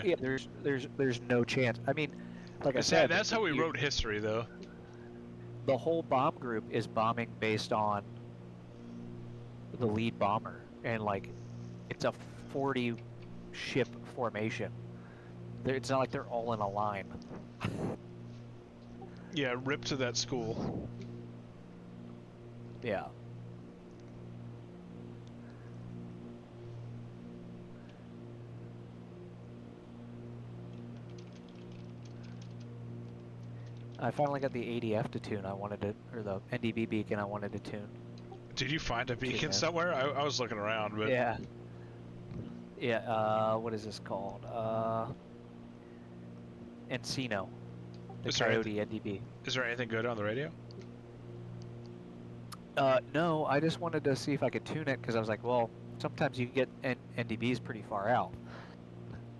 way. Yeah, there's no chance. I mean, like I said, That's how we wrote history, though. The whole bomb group is bombing based on the lead bomber, and like it's a 40 ship formation. It's not like they're all in a line. Yeah, rip to that school. Yeah. I finally got the ADF to tune. I wanted to, or the NDV beacon I wanted to tune. Did you find a beacon somewhere? I was looking around, but yeah. Yeah. What is this called? Encino. The Coyote NDV. Is there anything good on the radio? No, I just wanted to see if I could tune it because I was like, well, sometimes you can get NDBs pretty far out.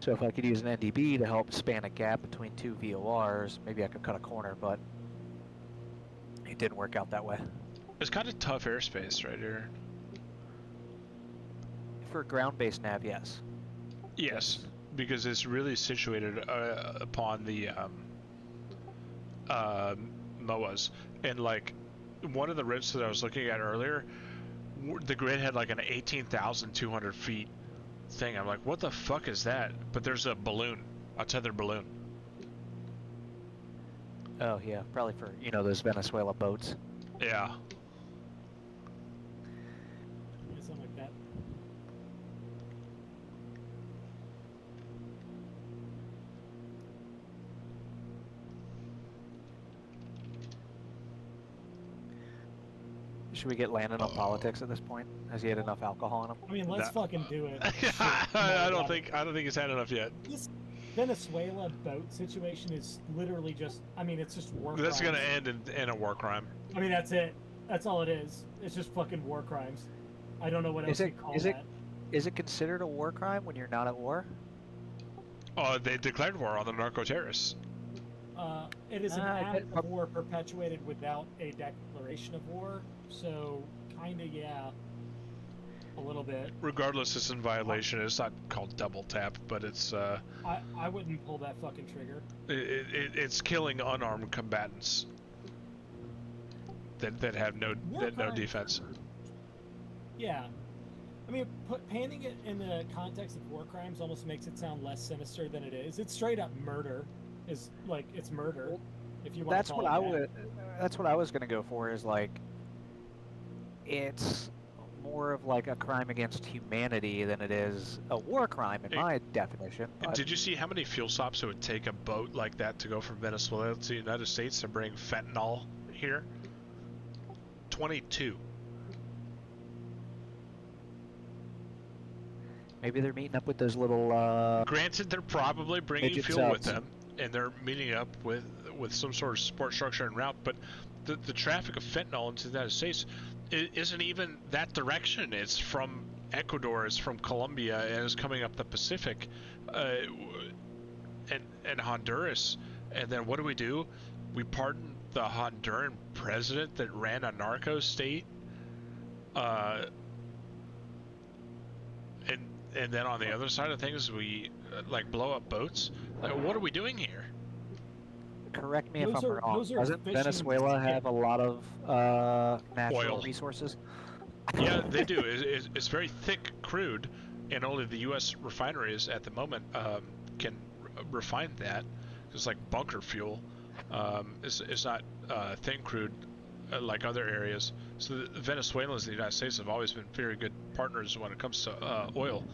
So if I could use an NDB to help span a gap between two VORs, maybe I could cut a corner, but it didn't work out that way. It's kind of tough airspace right here. For ground-based nav, yes. Yes, because it's really situated upon the MOAs. And like, one of the rips that I was looking at earlier, the grid had like an 18,200 feet thing. I'm like, what the fuck is that? But there's a balloon, a tethered balloon. Oh yeah, probably for, you know, those Venezuela boats. Yeah. Something like that. Should we get Landon on politics at this point? Has he had enough alcohol in him? I mean, let's fucking do it. I don't think he's had enough yet. This Venezuela boat situation is literally just, I mean, it's just war crimes. That's gonna end in a war crime. I mean, that's it. That's all it is. It's just fucking war crimes. I don't know what else you call that. Is it considered a war crime when you're not at war? Oh, they declared war on the narco-terrorists. It is an act of war perpetuated without a declaration of war, so kinda, yeah, a little bit. Regardless, it's in violation. It's not called double tap, but it's. I wouldn't pull that fucking trigger. It's killing unarmed combatants that have no defense. Yeah, I mean, painting it in the context of war crimes almost makes it sound less sinister than it is. It's straight up murder. Is like it's murder. If you want that's to call what it I that. would. That's what I was gonna go for. Is like, it's more of like a crime against humanity than it is a war crime in my definition. But... Did you see how many fuel stops it would take a boat like that to go from Venezuela to the United States to bring fentanyl here? 22. Maybe they're meeting up with those little. Granted, they're probably bringing fuel subs with them, and they're meeting up with some sort of support structure en route. But the traffic of fentanyl into the United States isn't even that direction. It's from Ecuador, it's from Colombia, and it's coming up the Pacific, and Honduras. And then what do? We pardon the Honduran president that ran a narco state. And then on the other side of things, we like blow up boats. Like, what are we doing here? Correct me if I'm wrong. Doesn't Venezuela have a lot of natural resources? Yeah, they do. It's very thick crude, and only the U.S. refineries at the moment can refine that. It's like bunker fuel. It's not thin crude like other areas. So the Venezuelans and the United States have always been very good partners when it comes to oil.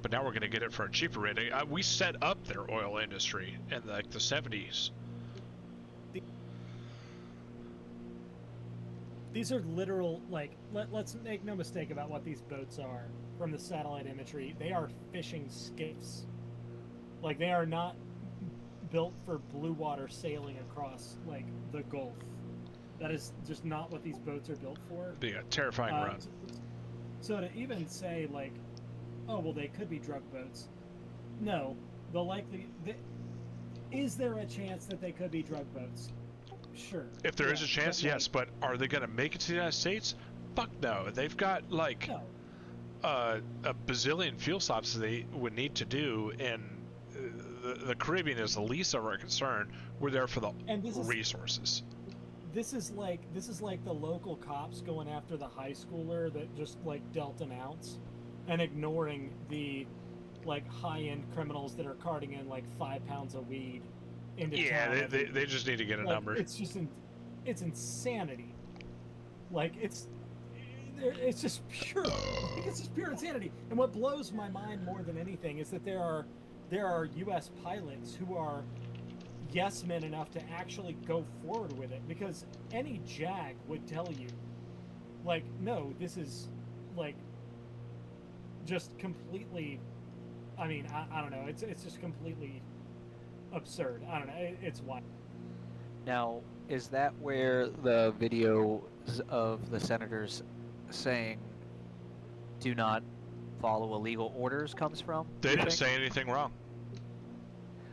But now we're going to get it for a cheaper rate. We set up their oil industry in like the 70s. These are literal, like, let's make no mistake about what these boats are from the satellite imagery. They are fishing skiffs. Like, they are not built for blue water sailing across, like, the Gulf. That is just not what these boats are built for. It'd be a terrifying run. So to even say, like, oh, well, they could be drug boats. No. Is there a chance that they could be drug boats? Sure. If there is a chance, yes. But are they going to make it to the United States? Fuck no. They've got, like, a bazillion fuel stops they would need to do, and the Caribbean is the least of our concern. We're there for the And this is resources. this is like the local cops going after the high schooler that just like dealt an ounce, and ignoring the like high-end criminals that are carting in like 5 pounds of weed into Yeah, town. they just need to get a Like, number. it's just it's insanity. Like it's just pure. It's just pure insanity. And what blows my mind more than anything is that there are U.S. pilots who are yes men enough to actually go forward with it, because any JAG would tell you, like, no, this is like just completely. I mean, I don't know. It's just completely absurd. I don't know. It's wild. Now, is that where the video of the senators saying do not follow illegal orders comes from? They you didn't think? say anything wrong.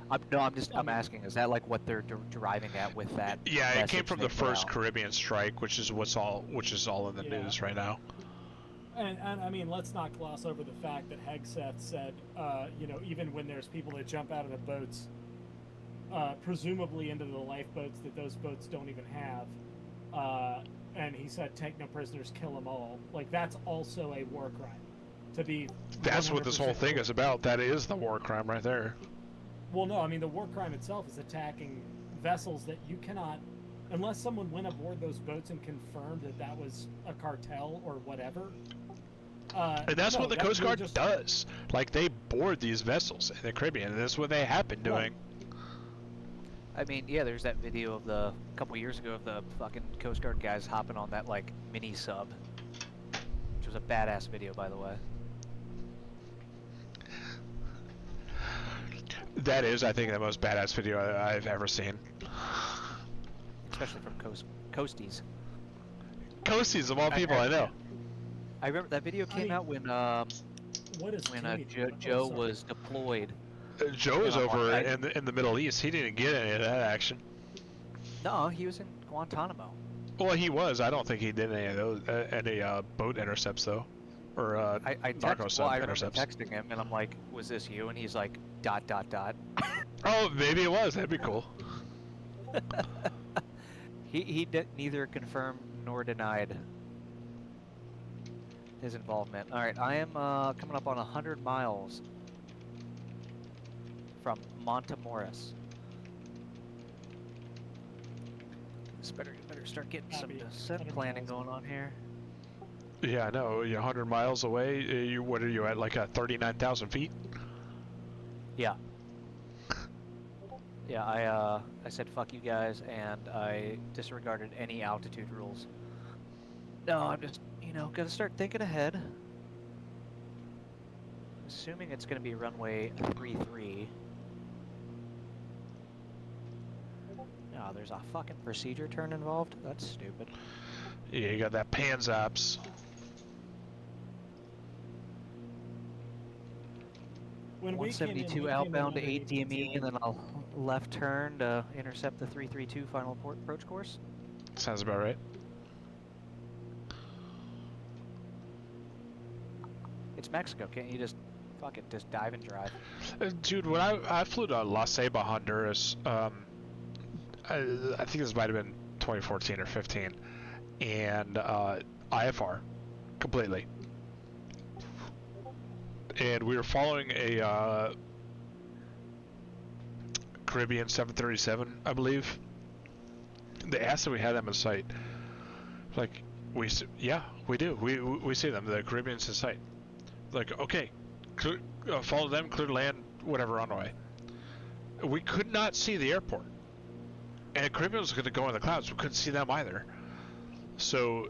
I'm asking, is that like what they're driving at with that? Yeah, it came message from they the put first out? Caribbean strike, which is all in the Yeah. news right now. And I mean, let's not gloss over the fact that Hegseth said, even when there's people that jump out of the boats, presumably into the lifeboats that those boats don't even have, and he said, take no prisoners, kill them all. Like, that's also a war crime. To be That's what this whole 100% thing is about. That is the war crime right there. Well, no, I mean, the war crime itself is attacking vessels that you cannot, unless someone went aboard those boats and confirmed that that was a cartel or whatever. And that's what the Coast you're Guard just- does. Like, they board these vessels in the Caribbean, and that's what they have been doing. I mean, yeah, there's that video of a couple years ago of the fucking Coast Guard guys hopping on that like mini sub, which was a badass video, by the way. That is, I think, the most badass video I've ever seen. Especially from Coasties. Coasties of all people I know. I remember that video came out when What is Jimmy doing? Joe sorry. was deployed. Joe was Yeah, over I- in the Middle East. He didn't get any of that action. No, he was in Guantanamo. Well, he was. I don't think he did any of those boat intercepts though, or I narco text, well, I remember intercepts. texting him, and I'm like, "Was this you?" And he's like, ... Oh, maybe it was. That'd be cool. He neither confirmed nor denied his involvement. All right, I am coming up on 100 miles from Montemoris. This better start getting some Copy. descent 100 planning miles. going on here. Yeah, I know. You're 100 miles away. What are you at? Like 39,000 feet? Yeah. Yeah, I said fuck you guys, and I disregarded any altitude rules. No, I'm just, gonna start thinking ahead. Assuming it's gonna be runway 33. Oh, there's a fucking procedure turn involved? That's stupid. Yeah, you got that Panzaps. When we came in, 172 we came in outbound to under 8 DME, ATC. and then I'll left turn to intercept the 332 final approach course. Sounds about right. It's Mexico, can't you just fucking just dive and drive? Dude, when I flew to La Ceiba, Honduras, I think this might have been 2014 or 15, and IFR completely. And we were following a Caribbean 737, I believe. They asked if we had them in sight. Like, yeah, we do. We see them. The Caribbean's in sight. Like, okay, clear, follow them, clear land, whatever, on the way. We could not see the airport. And the Caribbean was going to go in the clouds. We couldn't see them either. So,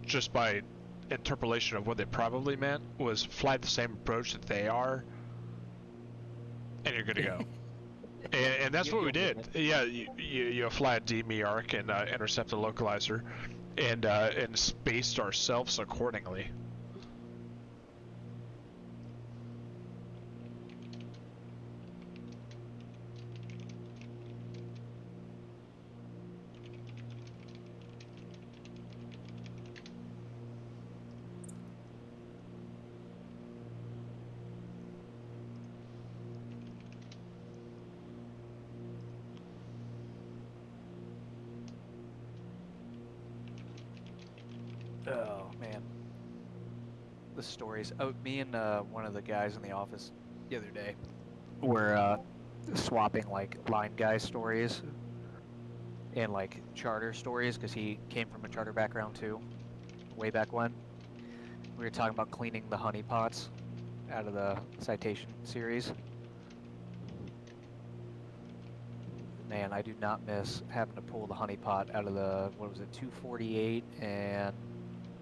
just by interpolation of what they probably meant was fly the same approach that they are, and you're good to go. and that's what we did. Yeah, you fly a DME arc and intercept a localizer, and spaced ourselves accordingly. Oh man, the stories. Oh, me and one of the guys in the office the other day were swapping like line guy stories and like charter stories because he came from a charter background too, way back when. We were talking about cleaning the honeypots out of the citation series. Man, I do not miss having to pull the honeypot out of the, what was it, 248 and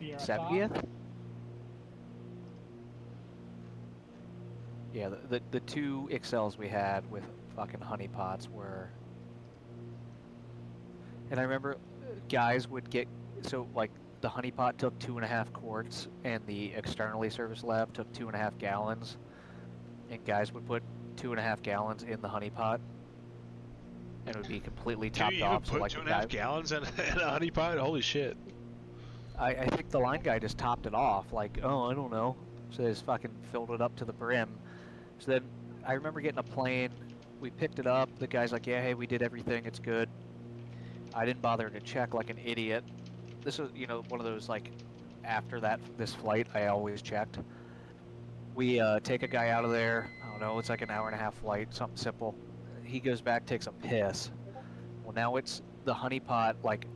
Sierra 70th? Fox? Yeah, the two Excels we had with fucking honeypots were... And I remember guys would get, so like the honeypot took 2.5 quarts and the externally serviced lab took 2.5 gallons. And guys would put 2.5 gallons in the honeypot. And it would be completely Do topped you even off. So put like two the and a guy, half gallons in a honey pot? Holy shit. I think the line guy just topped it off. Like, oh, I don't know. So they just fucking filled it up to the brim. So then I remember getting a plane. We picked it up. The guy's like, yeah, hey, we did everything. It's good. I didn't bother to check like an idiot. This was, you know, one of those like after this flight, I always checked. We take a guy out of there. I don't know. It's like an hour-and-a-half flight, something simple. He goes back, takes a piss. Well, now it's the honeypot, like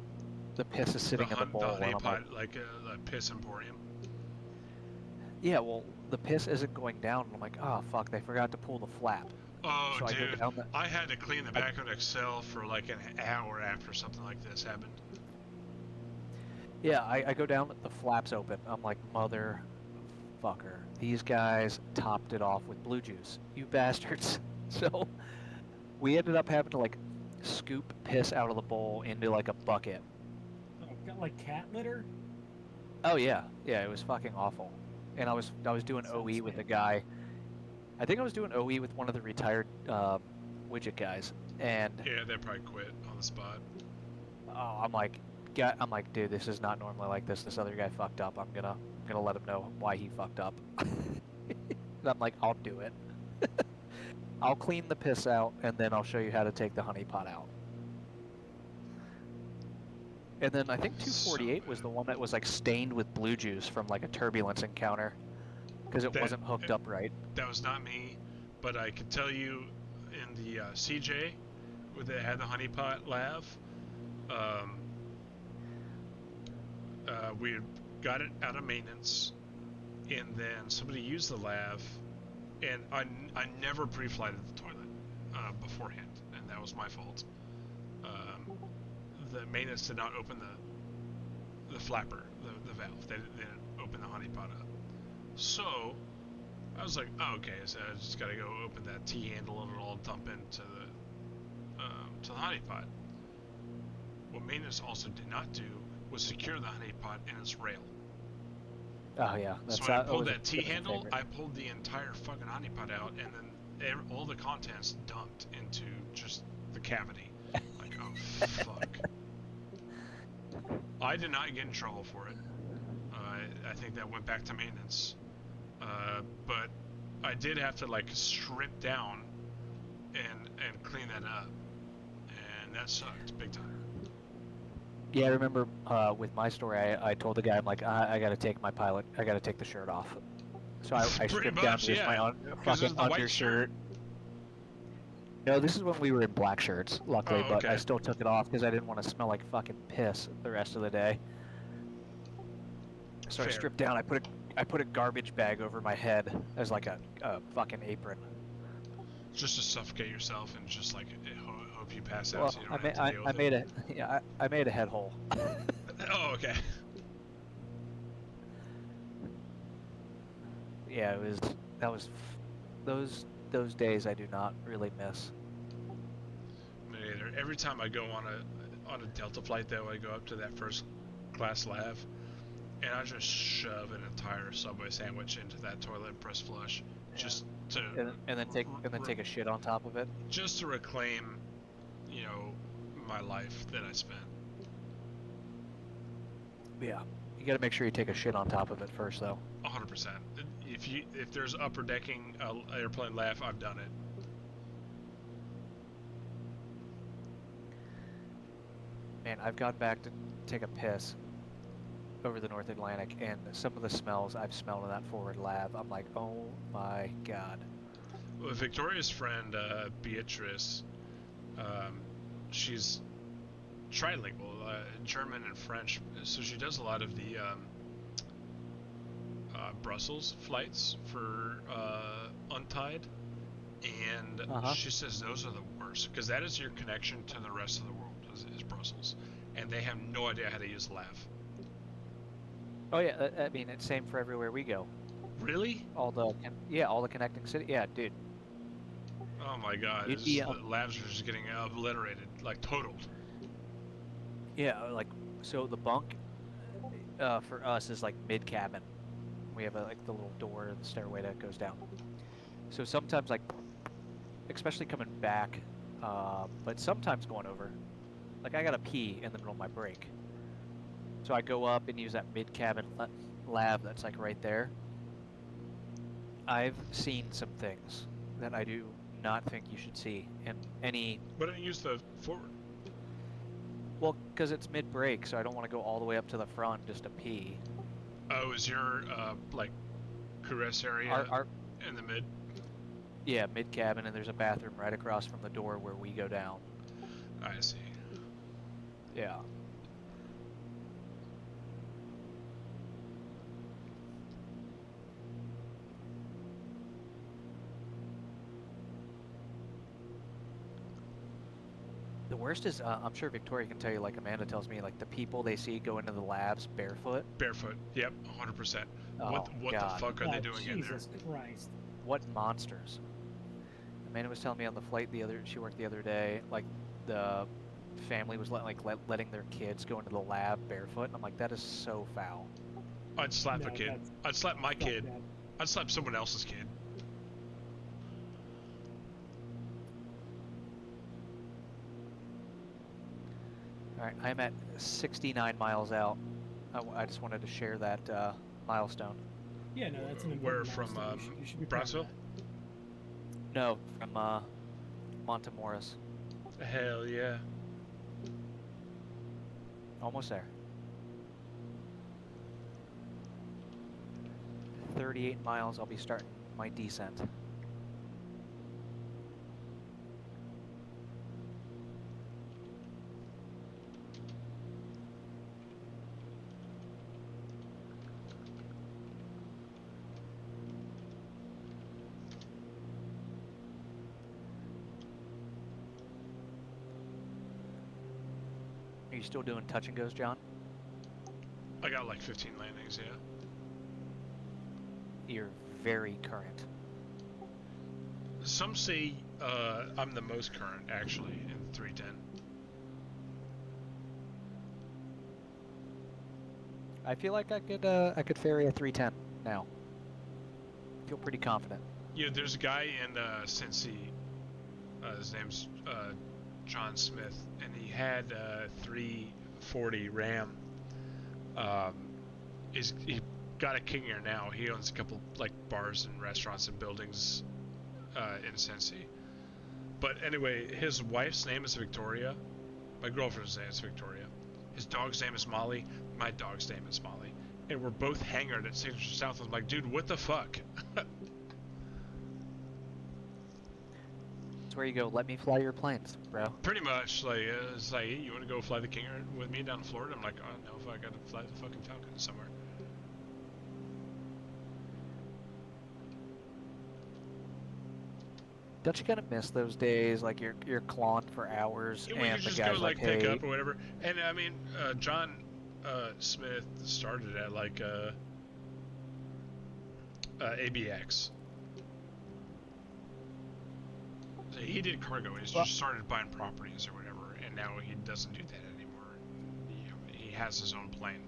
the piss is sitting in the bowl, The and honey I'm pot, like, like a piss emporium. yeah, well, the piss isn't going down, and I'm like, oh fuck, they forgot to pull the flap. Oh, So I go dude, down the, I had to clean the back of an Excel for like an hour after something like this happened. yeah, I go down, the flap's open. I'm like, motherfucker, these guys topped it off with blue juice, you bastards. So we ended up having to like scoop piss out of the bowl into like a bucket. Oh, got like cat litter? Oh yeah, yeah, it was fucking awful. And I was doing Sounds OE with a fantastic. guy. I think I was doing OE with one of the retired widget guys, and Yeah, they probably quit on the spot. oh, I'm like, dude, this is not normally like this. This other guy fucked up. I'm gonna let him know why he fucked up. And I'm like, I'll do it. I'll clean the piss out, and then I'll show you how to take the honey pot out. And then I think 248 was the one that was like stained with blue juice from like a turbulence encounter because it wasn't hooked up right. That was not me, but I can tell you in the CJ, where they had the honeypot lav, we got it out of maintenance, and then somebody used the lav, and I never pre-flighted the toilet beforehand, and that was my fault. The maintenance did not open the flapper, the valve. They didn't open the honeypot up. So I was like, oh, okay, so I just gotta go open that T-handle and it'll dump into the honeypot. What maintenance also did not do was secure the honeypot in its rail. Oh yeah, So when I pulled was that T-handle, favorite. I pulled the entire fucking honeypot out, and then all the contents dumped into just the cavity. Like, oh fuck. I did not get in trouble for it. I think that went back to maintenance. But I did have to like strip down and clean that up, and that sucked big time. Yeah, I remember with my story, I told the guy, I'm like, I gotta take the shirt off. So I Pretty stripped much, down just yeah. my 'Cause fucking it's the white undershirt. shirt. No, this is when we were in black shirts, luckily, Oh, but I okay. still took it off because I didn't want to smell like fucking piss the rest of the day. So I Fair. stripped down. I put a garbage bag over my head as like a fucking apron. Just to suffocate yourself and just like hope you pass out Well, so you don't have to deal I with made it. I made a head hole. Oh, okay. Yeah, those days I do not really miss. Me neither. Every time I go on a Delta flight, though, I go up to that first class lav, and I just shove an entire Subway sandwich into that toilet and press flush, just to And then take a shit on top of it. just to reclaim, you know, my life that I spent. Yeah. You got to make sure you take a shit on top of it first, though. 100%. If there's upper decking airplane lav, I've done it. Man, I've gone back to take a piss, over the North Atlantic, and some of the smells I've smelled in that forward lab, I'm like, oh my god. Well, Victoria's friend, Beatrice, she's trilingual, German and French, so she does a lot of the Brussels flights for Untied, and she says those are the worst, because that is your connection to the rest of the world, is Brussels, and they have no idea how to use Lav. Oh yeah, I mean, it's same for everywhere we go. Really? All the connecting city. Yeah, dude. Oh my god, You'd be, the labs are just getting obliterated, like totaled. Yeah, like, so the bunk for us is like mid cabin. We have like the little door, the stairway that goes down. So sometimes, like, especially coming back, but sometimes going over, like I gotta pee in the middle of my break. So I go up and use that mid cabin lab that's like right there. I've seen some things that I do not think you should see in any. Why don't you use the forward? Well, because it's mid break, so I don't want to go all the way up to the front just to pee. Oh, is your like crew rest area in the mid? Yeah, mid cabin, and there's a bathroom right across from the door where we go down. I see. Yeah. The worst is, I'm sure Victoria can tell you, like Amanda tells me, like the people they see go into the labs barefoot. Barefoot. Yep, 100%. Oh, what God. the fuck are they doing in there? Jesus Christ. What monsters. Amanda was telling me on the flight she worked the other day, like the family was letting their kids go into the lab barefoot, and I'm like, that is so foul. I'd slap a kid. I'd slap my kid. Bad. I'd slap someone else's kid. Alright, I'm at 69 miles out. I just wanted to share that milestone. Yeah, no, that's an Where important from milestone. You should be proud of Brownsville? No, from Montemoris. Hell yeah. Almost there. 38 miles, I'll be starting my descent. Are you still doing touch and goes, John? I got like 15 landings, yeah. You're very current. Some say I'm the most current, actually, in 310. I feel like I could ferry a 310 now. Feel pretty confident. Yeah, there's a guy in Cincy. His name's John Smith, and he had 340 Ram. He got a King Air now. He owns a couple like bars and restaurants and buildings in Cincy. But anyway, his wife's name is Victoria. My girlfriend's name is Victoria. His dog's name is Molly. My dog's name is Molly. And we're both hangared at Signature South. I'm like, dude, what the fuck? It's where you go, let me fly your planes, bro. Pretty much, like, it's like, hey, you want to go fly the King Air with me down in Florida? I'm like, oh, no, if I got to fly the fucking Falcon somewhere. Don't you kind of miss those days? Like you're clawing for hours, Yeah, we and could the just guy's go, like, pick hey, up or whatever. And, I mean, John Smith started at, like, ABX. So he did cargo. He's just started buying properties or whatever, and now he doesn't do that anymore. He has his own plane.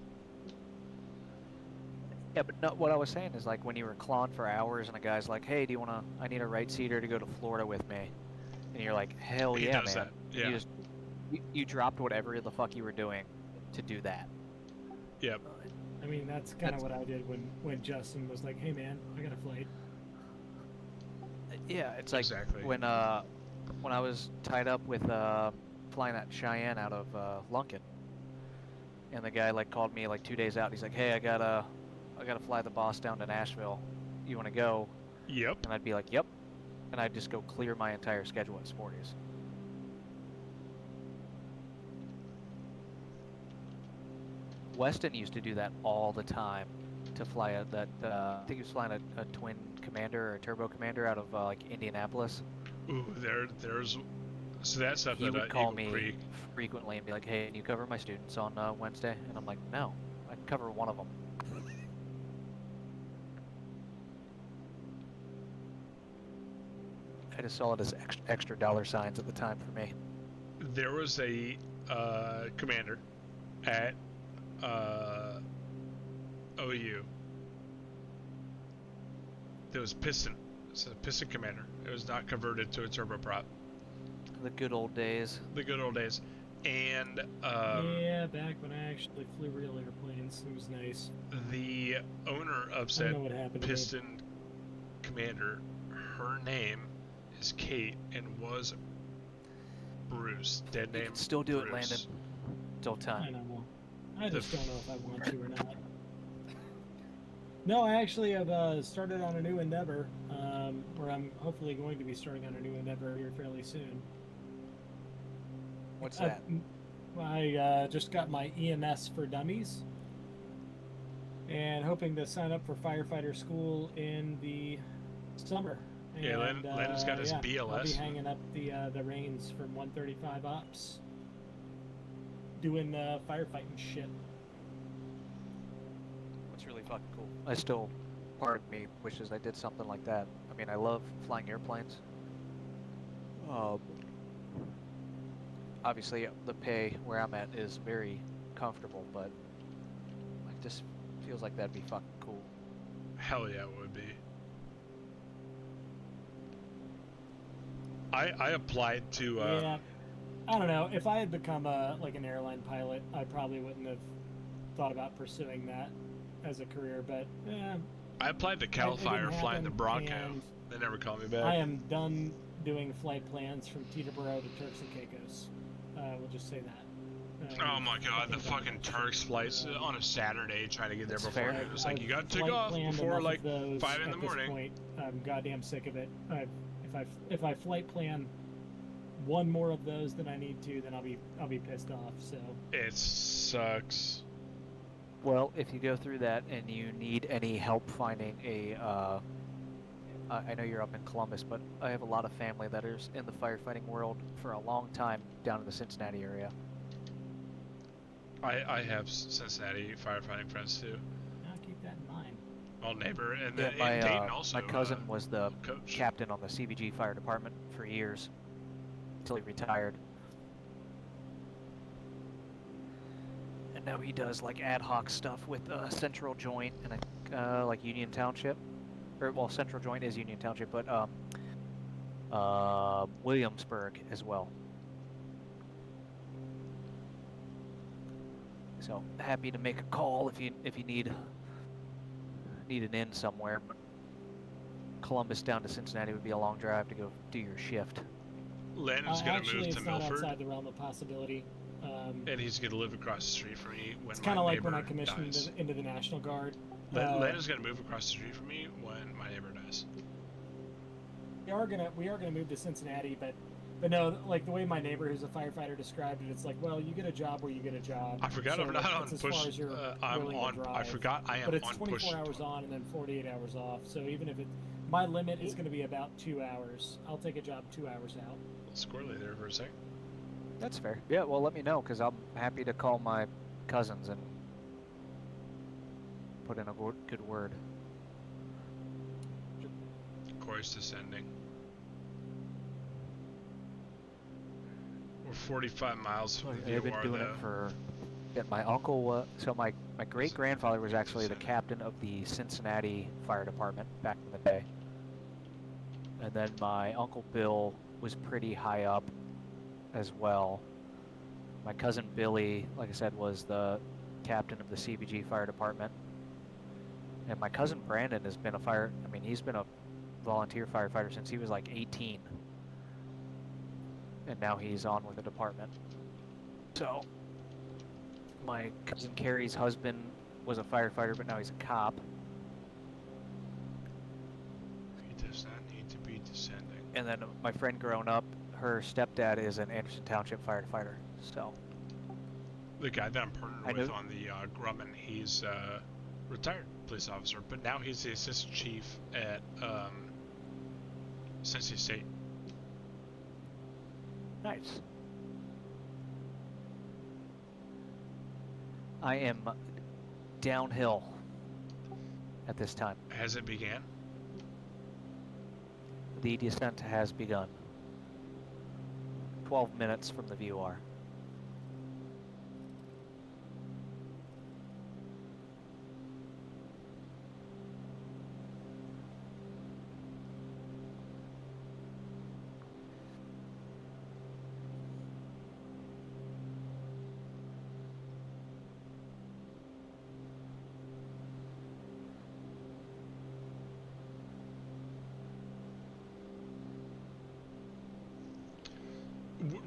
yeah, but no, what I was saying is like when you were clawing for hours, and a guy's like, hey, I need a right seater to go to Florida with me, and you're like, hell He yeah, does man. that, yeah. You dropped whatever the fuck you were doing to do that. Yep. I mean, that's kind of what I did when Justin was like, "Hey, man, I got a flight." Yeah, it's like Exactly. when I was tied up with flying that Cheyenne out of Lunkin, and the guy like called me like 2 days out. He's like, "Hey, I gotta fly the boss down to Nashville. You want to go?" Yep. And I'd be like, "Yep," and I'd just go clear my entire schedule at Sporties. Weston used to do that all the time to fly I think he was flying a twin commander or a turbo commander out of like Indianapolis. Ooh, there's so that's up He at would call Eagle me Creek. frequently and be like, "Hey, can you cover my students on Wednesday?" And I'm like, "No, I can cover one of them." I just saw it as extra dollar signs at the time for me. There was a commander at OU. There was piston. It's a piston commander. It was not converted to a turboprop. The good old days. The good old days. And yeah, back when I actually flew real airplanes, it was nice. the owner of I said know what happened to me. piston commander, her name is Kate and was Bruce. Dead You name. can still do it, Bruce. Landon. Still I time. know. I just don't know if I want to or not. No, I actually have started on a new endeavor, or I'm hopefully going to be starting on a new endeavor here fairly soon. What's that? I just got my EMS for Dummies, and hoping to sign up for firefighter school in the summer. Yeah, Landon's got his I'll be BLS. hanging up the reins from 135 ops, doing firefighting shit. What's really fucking cool. I still, part of me wishes I did something like that. I mean, I love flying airplanes. Obviously, the pay where I'm at is very comfortable, but like, just feels like that'd be fucking cool. Hell yeah, it would be. I applied to. Yeah, I don't know. If I had become like an airline pilot, I probably wouldn't have thought about pursuing that as a career. But I applied to Cal it Fire didn't flying the happen, Bronco. and They never called me back. I am done doing flight plans from Teterboro to Turks and Caicos. We'll just say that. Oh my god, the fucking Turks flights Yeah. on a Saturday trying to get there That's before fair. it was like I've you gotta take flight off planned before enough like of those 5 in the at this morning. point. I'm goddamn sick of it. If I flight plan one more of those than I need to, then I'll be pissed off. So It sucks. Well, if you go through that and you need any help finding a, I know you're up in Columbus, but I have a lot of family that is in the firefighting world for a long time down in the Cincinnati area. I have Cincinnati firefighting friends too. I'll keep that in mind. Well, neighbor, and Yeah, then in Dayton also. my cousin was the coach. captain on the CVG fire department for years until he retired. And now he does like ad hoc stuff with Central Joint and like Union Township. Or, well, Central Joint is Union Township, but Williamsburg as well. So happy to make a call if you need an in somewhere. But Columbus down to Cincinnati would be a long drive to go do your shift. Landon's gonna Actually, move it's to not Milford, outside the realm of possibility. and he's gonna live across the street from me when It's my kind of like neighbor when I commissioned dies. into the National Guard. Landon's gonna move across the street from me when my neighbor dies. We are gonna move to Cincinnati, but no, like the way my neighbor who's a firefighter described it, it's like, well, you get a job where you get a job. I forgot So I'm not on it's as far push. as you're I'm willing to on. I drive. forgot I am But it's on 24 push. hours on and then 48 hours off. So even if my limit is going to be about 2 hours, I'll take a job 2 hours out. Squirrely there for a sec. That's fair. Yeah, well, let me know because I'm happy to call my cousins and put in a good word. Course descending. We're 45 miles from the I've been VOR doing though. it for. Yeah, my uncle. So my great grandfather was actually the captain of the Cincinnati Fire Department back in the day, and then my uncle Bill was pretty high up as well. My cousin Billy, like I said, was the captain of the CBG Fire Department, and my cousin Brandon has been he's been a volunteer firefighter since he was like 18, and now he's on with the department. So My cousin Carrie's husband was a firefighter, but now he's a cop. He does not need to be descending. And then my friend growing up, her stepdad is an Anderson Township firefighter. So The guy that I'm partnered I with know- on the Grumman, he's a retired police officer, but now he's the assistant chief at Cincy State. nice. I am downhill at this time. Has it began? The descent has begun. 12 minutes from the VOR.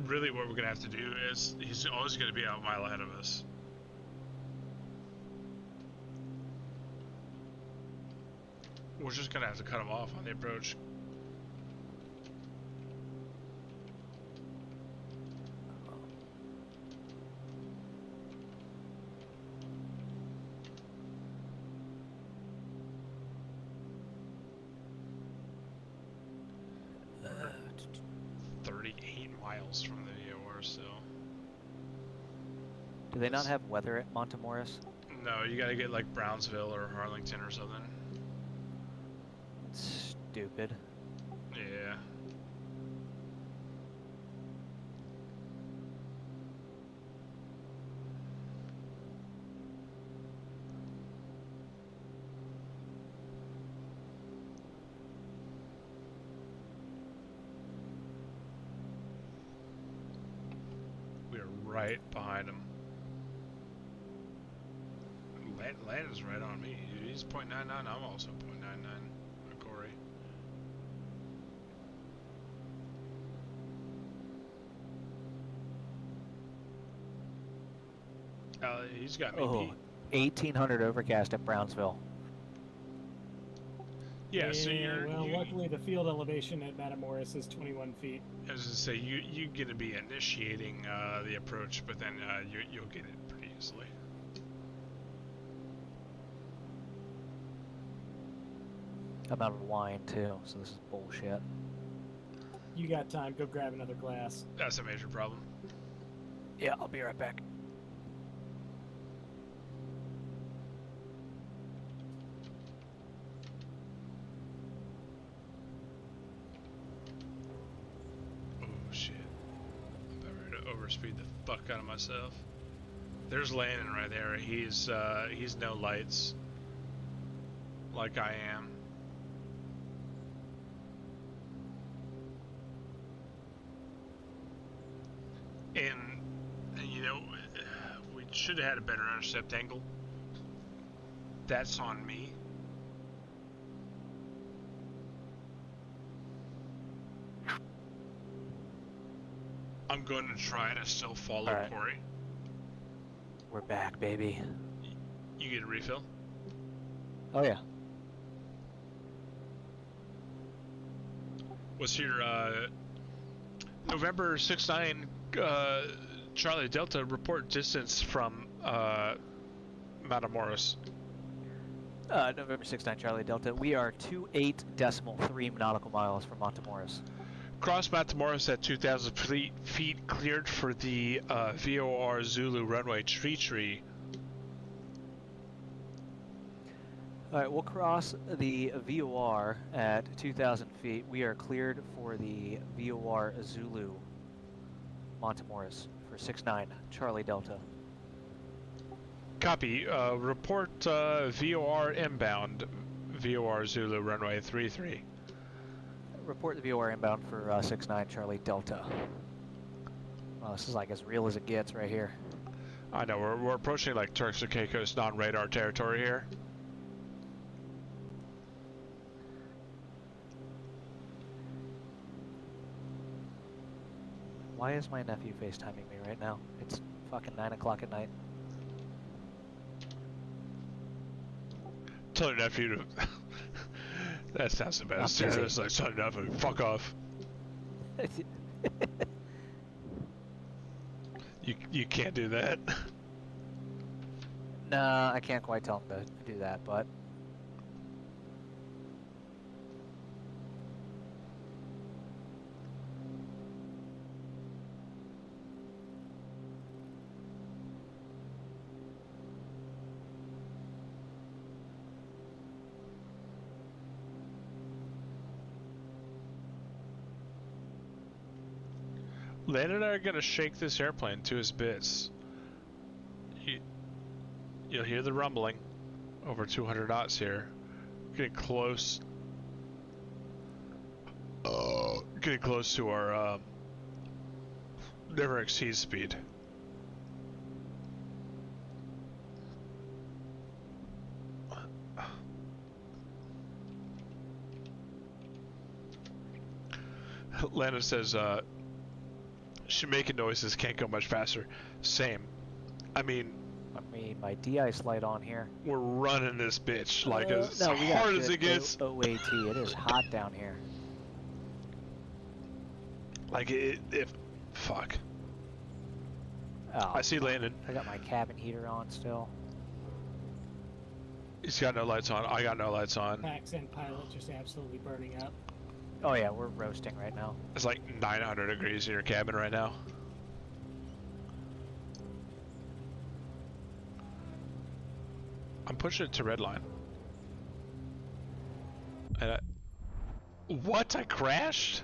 Really, what we're gonna have to do is he's always gonna be out a mile ahead of us. We're just gonna have to cut him off on the approach. Uh, 38 miles from the VOR still. Do they not have weather at Montemoris? No, you gotta get like Brownsville or Harlington or something. Stupid. Yeah. We are right behind him. Landon's right on me. He's .99. I'm also .99. Corey. He's got me Oh, beat. 1800 overcast at Brownsville. Yeah, so you're. Well, you, luckily the field elevation at Matamoros is 21 feet. I was gonna say you're gonna be initiating the approach, but then you'll get it pretty easily. I'm out of wine too, so this is bullshit. You got time. Go grab another glass. That's a major problem. Yeah, I'll be right back. Oh shit! I'm about ready to overspeed the fuck out of myself. There's Landon right there. He's no lights, like I am. And you know, we should have had a better intercept angle. That's on me. I'm going to try to still follow Alright. Corey. We're back, baby. You get a refill? Oh yeah. What's your November 6-9 Charlie Delta report distance from Matamoros? November 6-9 Charlie Delta. We are 28.3 nautical miles from Montemoris. Cross Matamoros at 2,000 feet cleared for the VOR Zulu runway tree. Alright, we'll cross the VOR at 2,000 feet. We are cleared for the VOR Zulu Montemoris for 6-9 Charlie Delta. Copy. Report VOR inbound VOR Zulu runway 33. Report the VOR inbound for 6-9 Charlie Delta. Well, this is like as real as it gets right here. I know, we're approaching like Turks and Caicos non-radar territory here. Why is my nephew FaceTiming me right now? It's fucking 9 o'clock at night. Tell your nephew to. That sounds the best. busy. It's like, tell your nephew, fuck off. You can't do that. Nah, I can't quite tell him to do that, but Landon and I are gonna shake this airplane to his bits. You'll hear the rumbling over 200 knots here. Getting close. Getting close to our never exceed speed. Landon says, "Should making noises, can't go much faster." Same. I mean, my de-ice light on here. we're running this bitch like as No, we got hard as good it gets. OAT. It is hot down here. Like fuck. Oh, I see Landon. I got my cabin heater on still. He's got no lights on. I got no lights on. Pax and pilot just absolutely burning up. Oh yeah, we're roasting right now. It's like 900 degrees in your cabin right now. I'm pushing it to red line. And what? I crashed?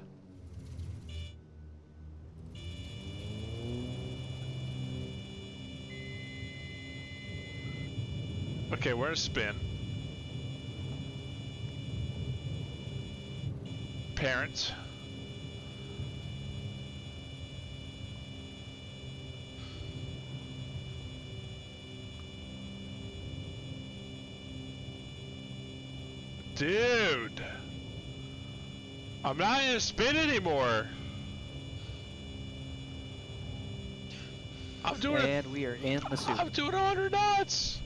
Okay, where's spin? Parents. Dude, I'm not in a spin anymore. I'm doing And we are in the soup. I'm doing 100 knots.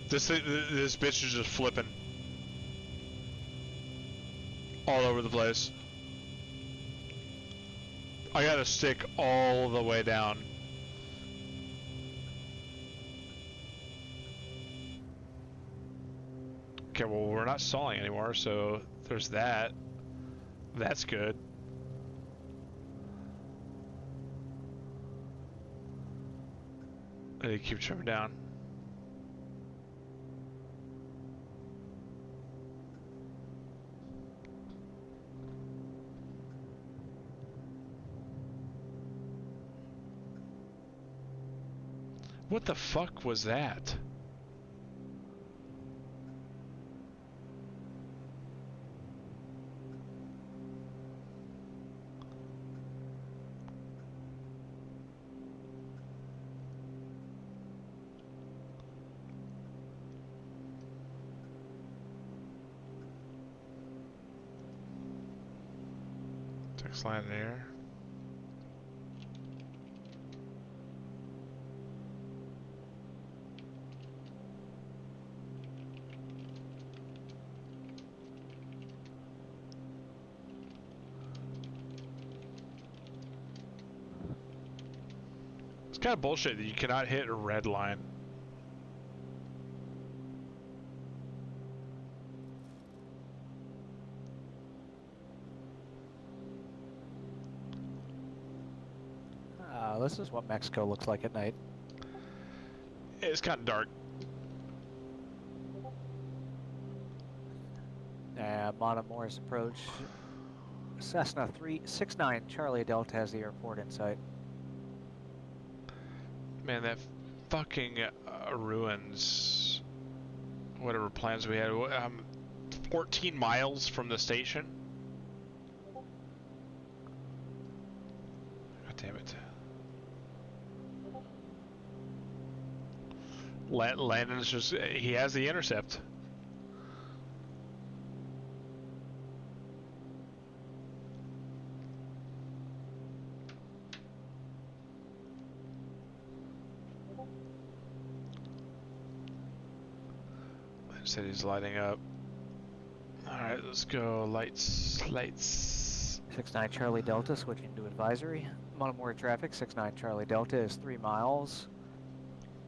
This bitch is just flipping all over the place. I gotta stick all the way down. Okay, well, we're not stalling anymore, so there's that. That's good. I need to keep trimming down. What the fuck was that? Text line in here. It's kind of bullshit that you cannot hit a red line. This is what Mexico looks like at night. It's kind of dark. Matamoros approach. Cessna 369 Charlie Delta has the airport in sight. Man, that fucking ruins whatever plans we had. 14 miles from the station. God damn it. Landon's just, he has the intercept. City's lighting up. Alright, let's go. Lights. 6-9 Charlie Delta switching to advisory. Monomori traffic, 6-9 Charlie Delta is 3 miles.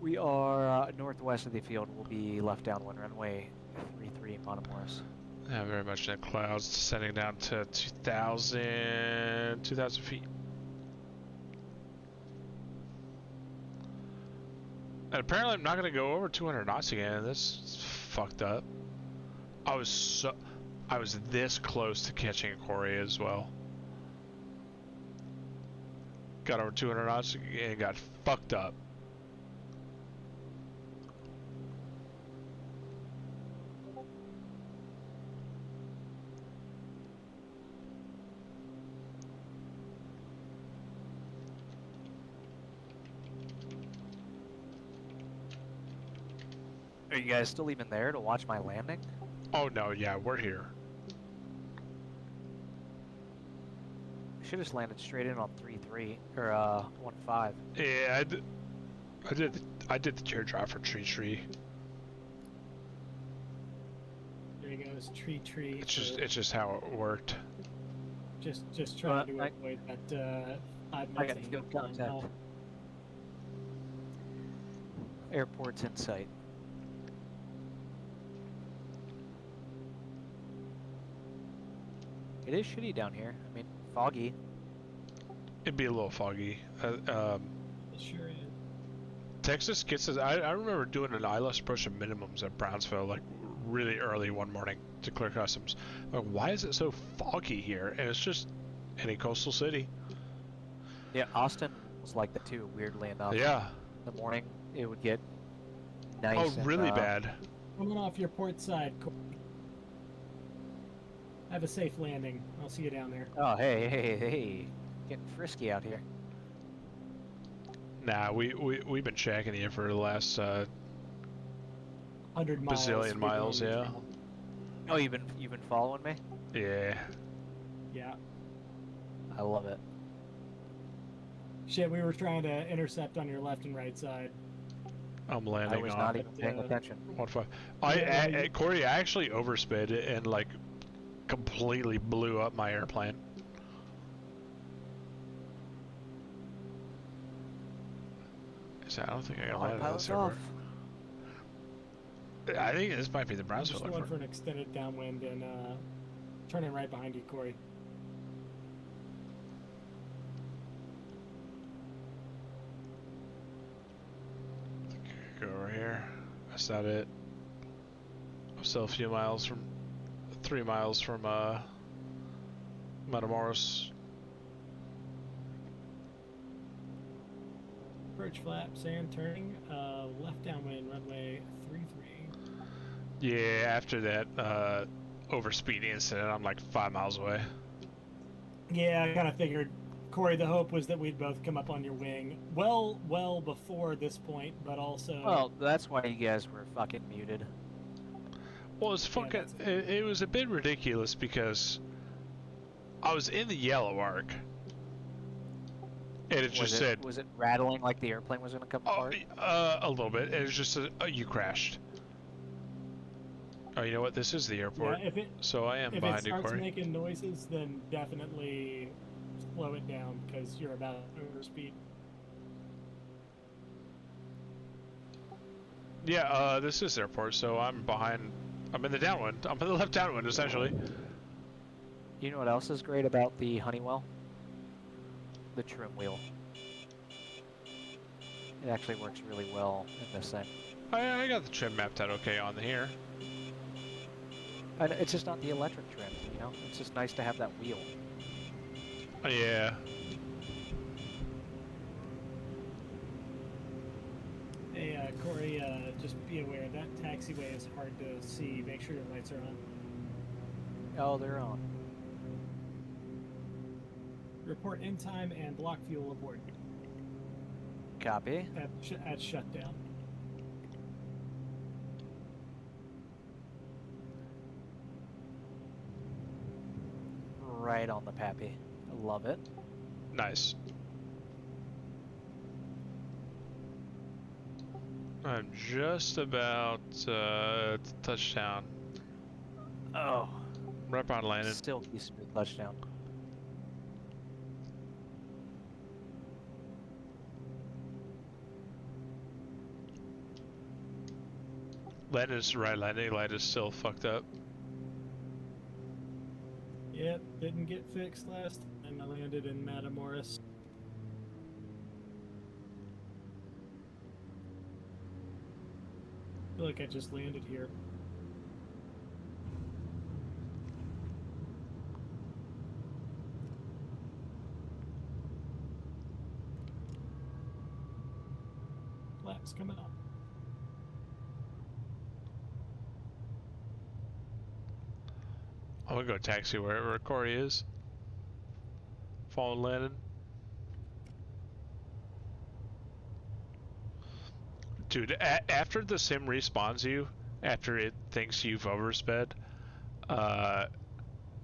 We are northwest of the field. We'll be left downwind runway 33 Monomoris. Yeah, very much in clouds, descending down to 2,000 feet. And apparently I'm not going to go over 200 knots again. This is fucked up. I was this close to catching a Corey as well. Got over 200 knots and got fucked up. Are you guys still even there to watch my landing? Oh no, yeah, we're here. I should have just landed straight in on 3-3 or 1-5. Yeah, I did the teardrop for tree. There he goes, tree. It's just how it worked. Just trying to avoid that 5 I got minutes. field contact. Airport's in sight. It is shitty down here. I mean, foggy. It'd be a little foggy. It sure is. Texas gets us. I remember doing an ILS approach of minimums at Brownsville, like really early one morning to clear customs. Like, why is it so foggy here? And it's just any coastal city. Yeah, Austin was like that too, weirdly enough. Yeah. In the morning, it would get nice. Oh, really bad. Coming off your port side. Have a safe landing. I'll see you down there. Oh, hey. Getting frisky out here. Nah, we've been checking you for the last 100 miles. bazillion miles, yeah. Oh, you've been following me? Yeah. Yeah. I love it. Shit, we were trying to intercept on your left and right side. I'm I landing was on not even paying attention. 1.5. Corey, I actually oversped it and like completely blew up my airplane. I don't think I got landed on this airport. I think this might be the I'm Brownsville just going airport. for an extended downwind and turning right behind you, Corey. Go over here. That's not it. I'm still a few miles from, 3 miles from Matamoros. Approach flap, sand turning, left downwind, runway 33. Yeah, after that overspeed incident, I'm like 5 miles away. Yeah, I kind of figured, Corey, the hope was that we'd both come up on your wing well before this point, but also... Well, that's why you guys were fucking muted. Well, it's fucking. It was a bit ridiculous because I was in the yellow arc, and it just said, Was it rattling like the airplane was going to come apart? a little bit. And it was just said, you crashed. Oh, you know what? This is the airport. Yeah, So I am if it behind you, starts Corey. making noises, then definitely slow it down because you're about over speed. Yeah, this is the airport, so I'm behind. I'm in the downwind. I'm in the left downwind, essentially. You know what else is great about the Honeywell? The trim wheel. It actually works really well in this thing. I got the trim mapped out okay on here. And it's just not the electric trim, you know? It's just nice to have that wheel. Yeah. Hey, Corey, just be aware that taxiway is hard to see. Make sure your lights are on. Oh, they're on. Report in time and block fuel aboard Copy. at shutdown. Right on the pappy. I love it. Nice. I'm just about touchdown. Oh, Right on landing. silky smooth touchdown. Landing's right. Landing light is still fucked up. Yep, didn't get fixed last time I landed in Matamoros. I feel like I just landed here. Flaps coming up. I'm gonna go taxi wherever Corey is. Following landing. Dude, after the sim respawns you, after it thinks you've oversped, Oh,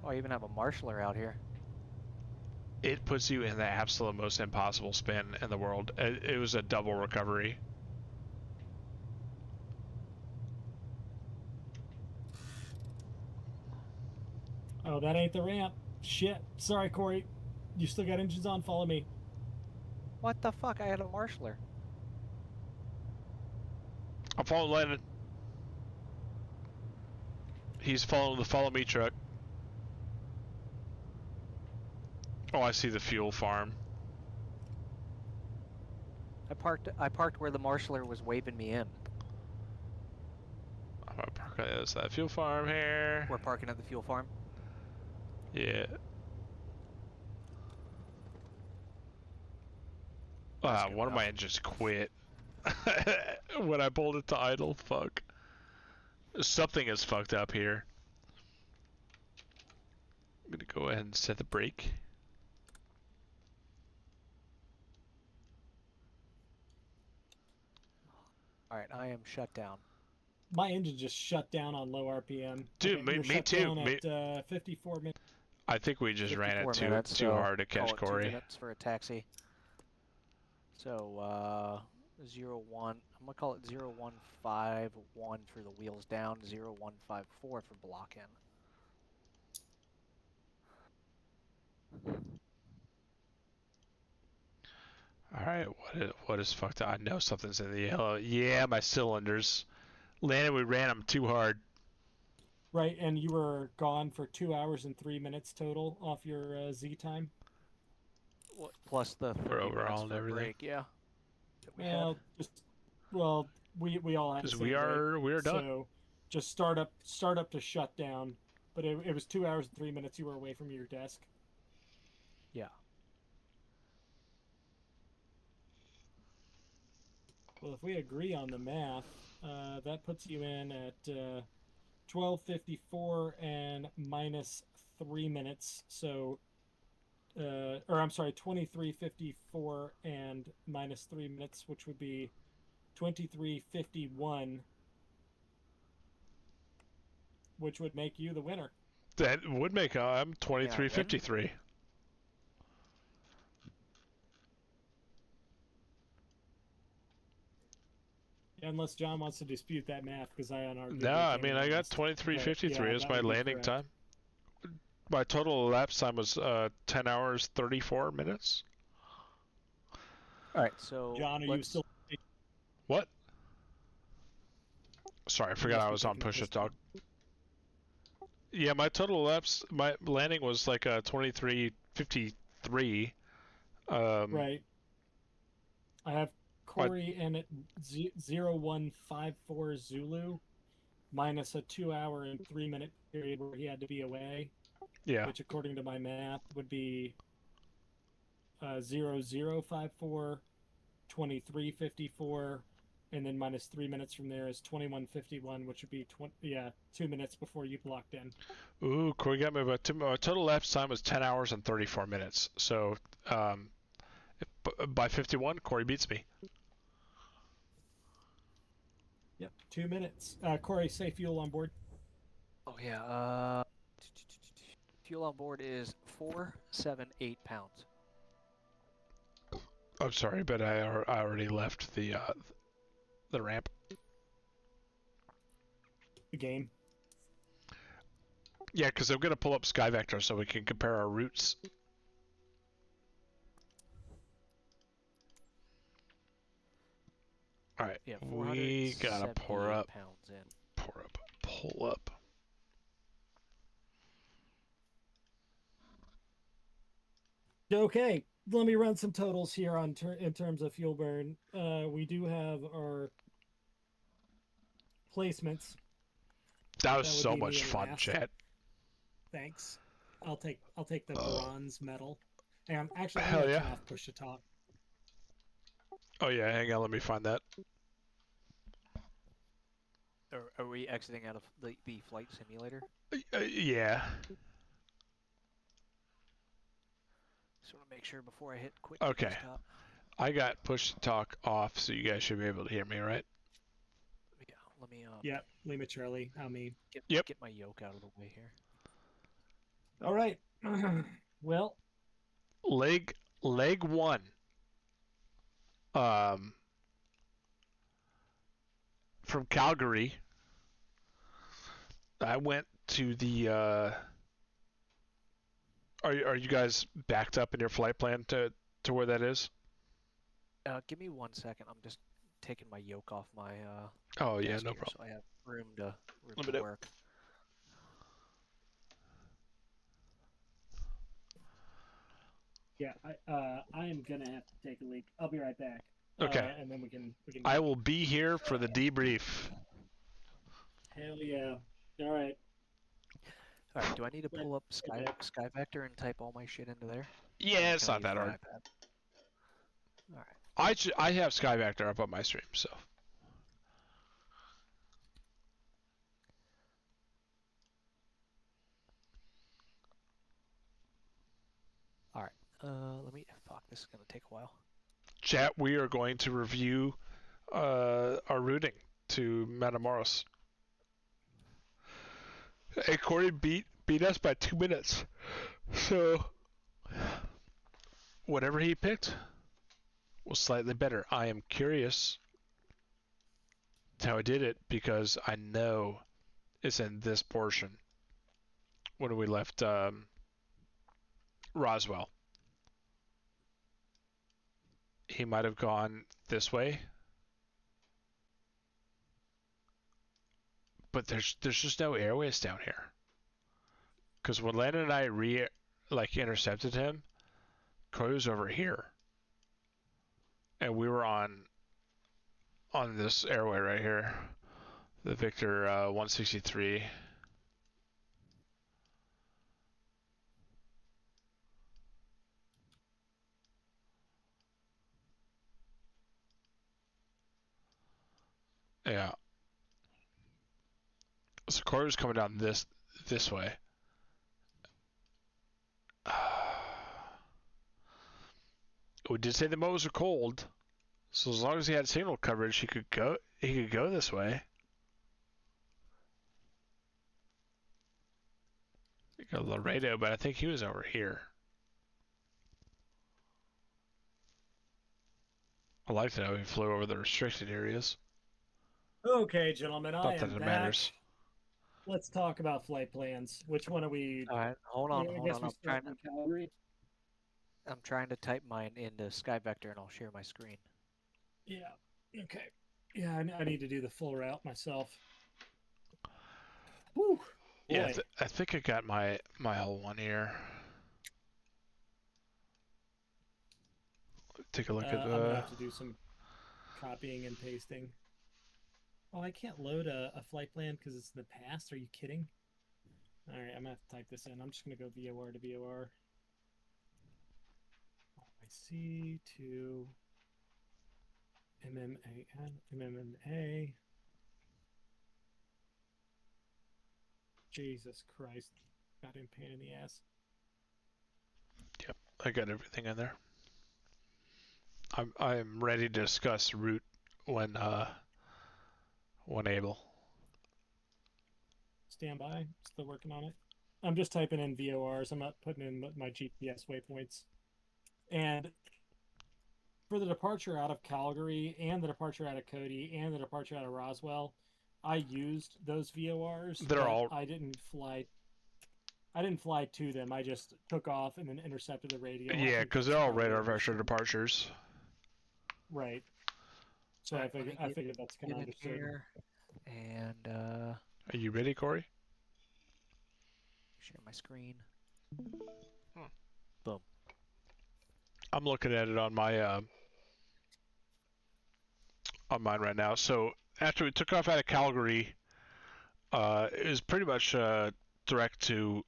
I even have a marshaller out here. it puts you in the absolute most impossible spin in the world. It was a double recovery. Oh, that ain't the ramp. Shit. Sorry, Corey. You still got engines on? Follow me. What the fuck? I had a marshaller. I'm following landing. He's following the follow me truck. Oh, I see the fuel farm. I parked where the marshaller was waving me in. I'm gonna park at the other side. Fuel farm here. We're parking at the fuel farm. Yeah. That's good One of my enough. engines quit when I pulled it to idle. Fuck. Something is fucked up here. I'm gonna go ahead and set the brake. All right, I am shut down. My engine just shut down on low RPM. Dude, Okay, you're me shut too. down at 54 minutes. I think we just ran 54 it too minutes, too so hard to catch call it 2 Corey. minutes for a taxi. So 01. I'm gonna call it 0151 for the wheels down. 0154 for block in. All right, what is fucked up? I know something's in the yellow. Yeah, my cylinders. Landon, we ran them too hard. Right, and you were gone for 2 hours and 3 minutes total off your Z time. Plus the 30 minutes overhauling for a everything. break, yeah. that we had. We all had the Because same we are done. So just start up to shut down. But it was 2 hours and 3 minutes you were away from your desk. Yeah. Well, if we agree on the math, that puts you in at 12:54 and minus 3 minutes. So, or I'm sorry, 23:54 and minus 3 minutes, which would be 23:51, which would make you the winner. That would make I'm 23:53. Unless John wants to dispute that math, because I unarguably No, I came mean in I got last. 23:53 Yeah, as that my would be landing correct. time. My total elapsed time was 10 hours 34 minutes. All right, so John, are you still? What? Sorry, I forgot must I be was on taking push to this talk. Yeah, my total elapsed, my landing was like 23:53. Right. I have Corey in at 0154 Zulu, minus a 2 hour and 3 minute period where he had to be away, Yeah. which according to my math would be 0054, 23:54, and then minus 3 minutes from there is 21:51, which would be 2 minutes before you blocked in. Ooh, Corey got me about my total elapsed time was 10 hours and 34 minutes. So, by 51, Corey beats me. Yep, 2 minutes. Corey, say fuel on board. Oh yeah. Fuel on board is 478 pounds. I'm sorry, but I already left the the ramp. The game. Yeah, because I'm gonna pull up SkyVector so we can compare our routes. All right, Yeah, we gotta pull 478 up, pounds in. pull up. Okay, let me run some totals here on in terms of fuel burn. We do have our placements. That was That would so be me much and fun, Wrath. chat. Thanks. I'll take the bronze medal. And actually, I'm Hell gonna yeah. turn off push to talk. Oh yeah, hang on, let me find that. Are we exiting out of the flight simulator? Yeah. Just want to make sure before I hit quit Okay. desktop. I got push to talk off, so you guys should be able to hear me, right? Yeah, let me Yep, Lima Charlie, how me. get my yoke out of the way here. All right. Well, Leg 1. From Calgary, I went to the. Are you guys backed up in your flight plan to where that is? Give me 1 second. I'm just taking my yoke off my Oh yeah, desk no here, problem. so I have room to Let me know. work. yeah, I am gonna have to take a leak. I'll be right back. Okay. And then we can. I will be here for the debrief. Hell yeah! All right. All right. Do I need to pull up SkyVector and type all my shit into there? Yeah, Or it's can I not that use my hard. iPad? All right. I have SkyVector up on my stream, so. All right. Let me. Fuck. This is gonna take a while. Chat, we are going to review our routing to Matamoros. Hey, Corey beat us by 2 minutes. So, whatever he picked was slightly better. I am curious how I did it because I know it's in this portion when we left Roswell. He might have gone this way. But there's just no airways down here. Because when Landon and I intercepted him, Corey was over here. And we were on this airway right here. The Victor 163. Yeah. So Corey was coming down this way. We did say the mows are cold, so as long as he had signal coverage, he could go this way. We got Laredo, but I think he was over here. I like to know he flew over the restricted areas. Okay, gentlemen, Not I that am it back. matters. Let's talk about flight plans. Which one are we? All right. Hold on. I Hold guess on. we start in Calgary. I'm trying to type mine into SkyVector, and I'll share my screen. Yeah. Okay. Yeah, I need to do the full route myself. Whew. Yeah, Boy. I think I got my whole one here. Take a look at I'm gonna have to do some copying and pasting. Oh, I can't load a flight plan because it's in the past. Are you kidding? All right, I'm gonna have to type this in. I'm just gonna go VOR to VOR. IC to MMA. Jesus Christ. Got him pain in the ass. Yep, I got everything in there. I'm ready to discuss route when able. Stand by. Still working on it. I'm just typing in VORs. I'm not putting in my GPS waypoints. And for the departure out of Calgary and the departure out of Cody and the departure out of Roswell, I used those VORs. They're but all- I didn't fly. I didn't fly to them. I just took off and then intercepted the radio. I Yeah, think because that's they're all probably radar the vector best. departures. Right. So Alright, let me I get- figured that's kind Get of in understood. here and Are you ready, Corey? share my screen. I'm looking at it on my on mine right now. So after we took off out of Calgary, it was pretty much direct to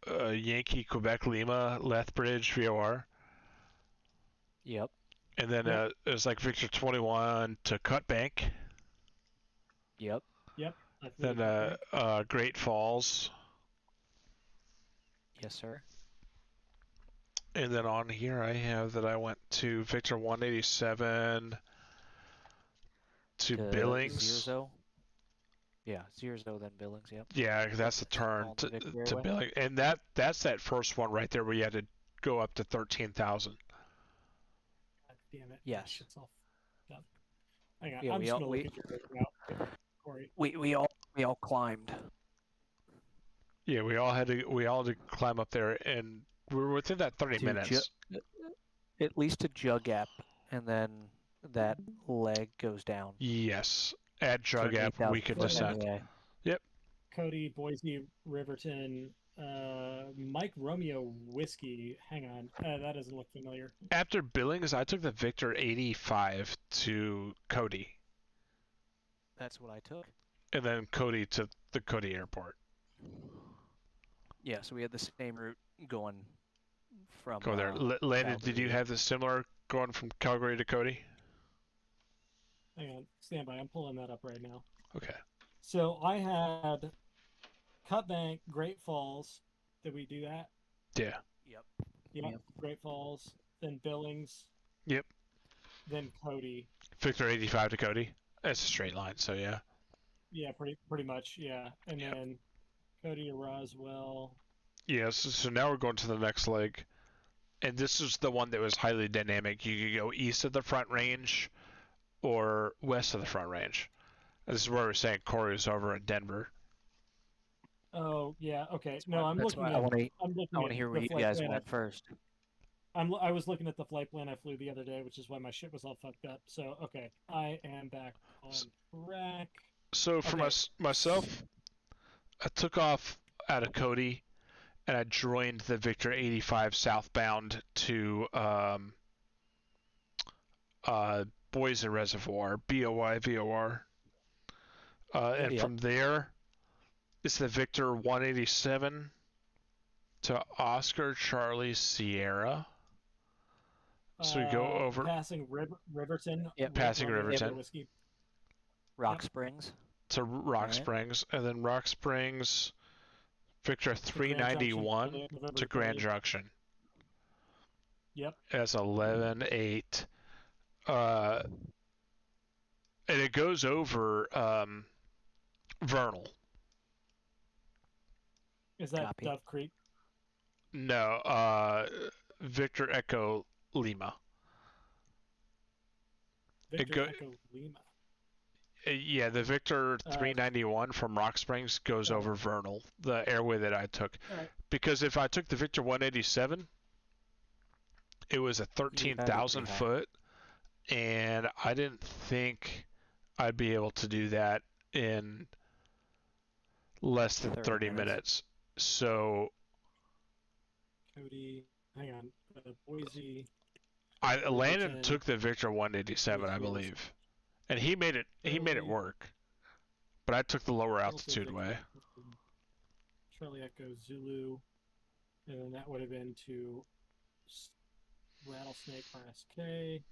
Yankee Quebec Lima Lethbridge VOR, Yep. and then Yep. it was like Victor 21 to Cutbank, Yep. I flew then to Quebec. Great Falls, Yes, sir. and then on here I have that I went to Victor 187 to Billings. Zierzo. Yeah, Zierzo, then Billings. Yep. Yeah, that's the turn On the Victory to Airway. Billings, and that's that first one right there where you had to go up to 13,000. God damn it. Yes. Shit's all f***ed up. Hang on. Yeah, I'm we just all- gonna we- look at your route, Corey. We all climbed. Yeah, we all had to climb up there, and we were within that 30 To minutes. At least to Jug Gap, and then that leg goes down. Yes, at for Jug Gap 8,000 we could foot descend. NEA. Cody, Boise, Riverton, Mike Romeo Whiskey. Hang on. That doesn't look familiar. After Billings, I took the Victor 85 to Cody, That's what I took. and then Cody to the Cody airport. Yeah, so we had the same route going from. Go there. Landon, did you Calgary. have the similar going from Calgary to Cody? Hang on. Stand by. I'm pulling that up right now. Okay. So I had Cutbank, Great Falls. Did we do that? Yeah. Yep. Yep. Great Falls. Then Billings. Yep. Then Cody. Victor 85 to Cody. That's a straight line, so yeah. Yeah, pretty much. Yeah. And Yep. then Cody to Roswell. Yeah, so now we're going to the next leg. And this is the one that was highly dynamic. You could go east of the Front Range or west of the Front Range. This is where we're saying Corey was over in Denver. Oh yeah. Okay. No, I'm That's looking why at. I'm looking I want to at hear the where you flight guys plan went first. I was looking at the flight plan I flew the other day, which is why my shit was all fucked up. So okay, I am back on track. So for Okay. myself, I took off out of Cody, and I joined the Victor 85 southbound to Boise Reservoir, BOI VOR. And Yep. from there, it's the Victor 187 to Oscar Charlie Sierra. So we go over passing Riverton. Yep. Passing Romeo Riverton. Whiskey. Rock Yep. Springs. to Rock Alright. Springs, and then Rock Springs, Victor To Grand Junction, 391 November to Grand 30th. Junction. Yep. That's 11-8. And it goes over Vernal. Is that Copy. Dove Creek? No, Victor Echo Lima. Victor go- Echo Lima. Yeah, the Victor 391 from Rock Springs goes over Vernal, the airway that I took. Alright. Because if I took the Victor 187, it was a 13,000 pretty high. foot, and I didn't think I'd be able to do that in less than 30 30 minutes. minutes. So Cody. Hang on. Boise. Landon Riverton. took the Victor 187, I believe, and he made it. He made it Charlie- work. But I took the lower Also altitude Victor way. Charlie Echo Zulu. And then that would have been to Rattlesnake RSK.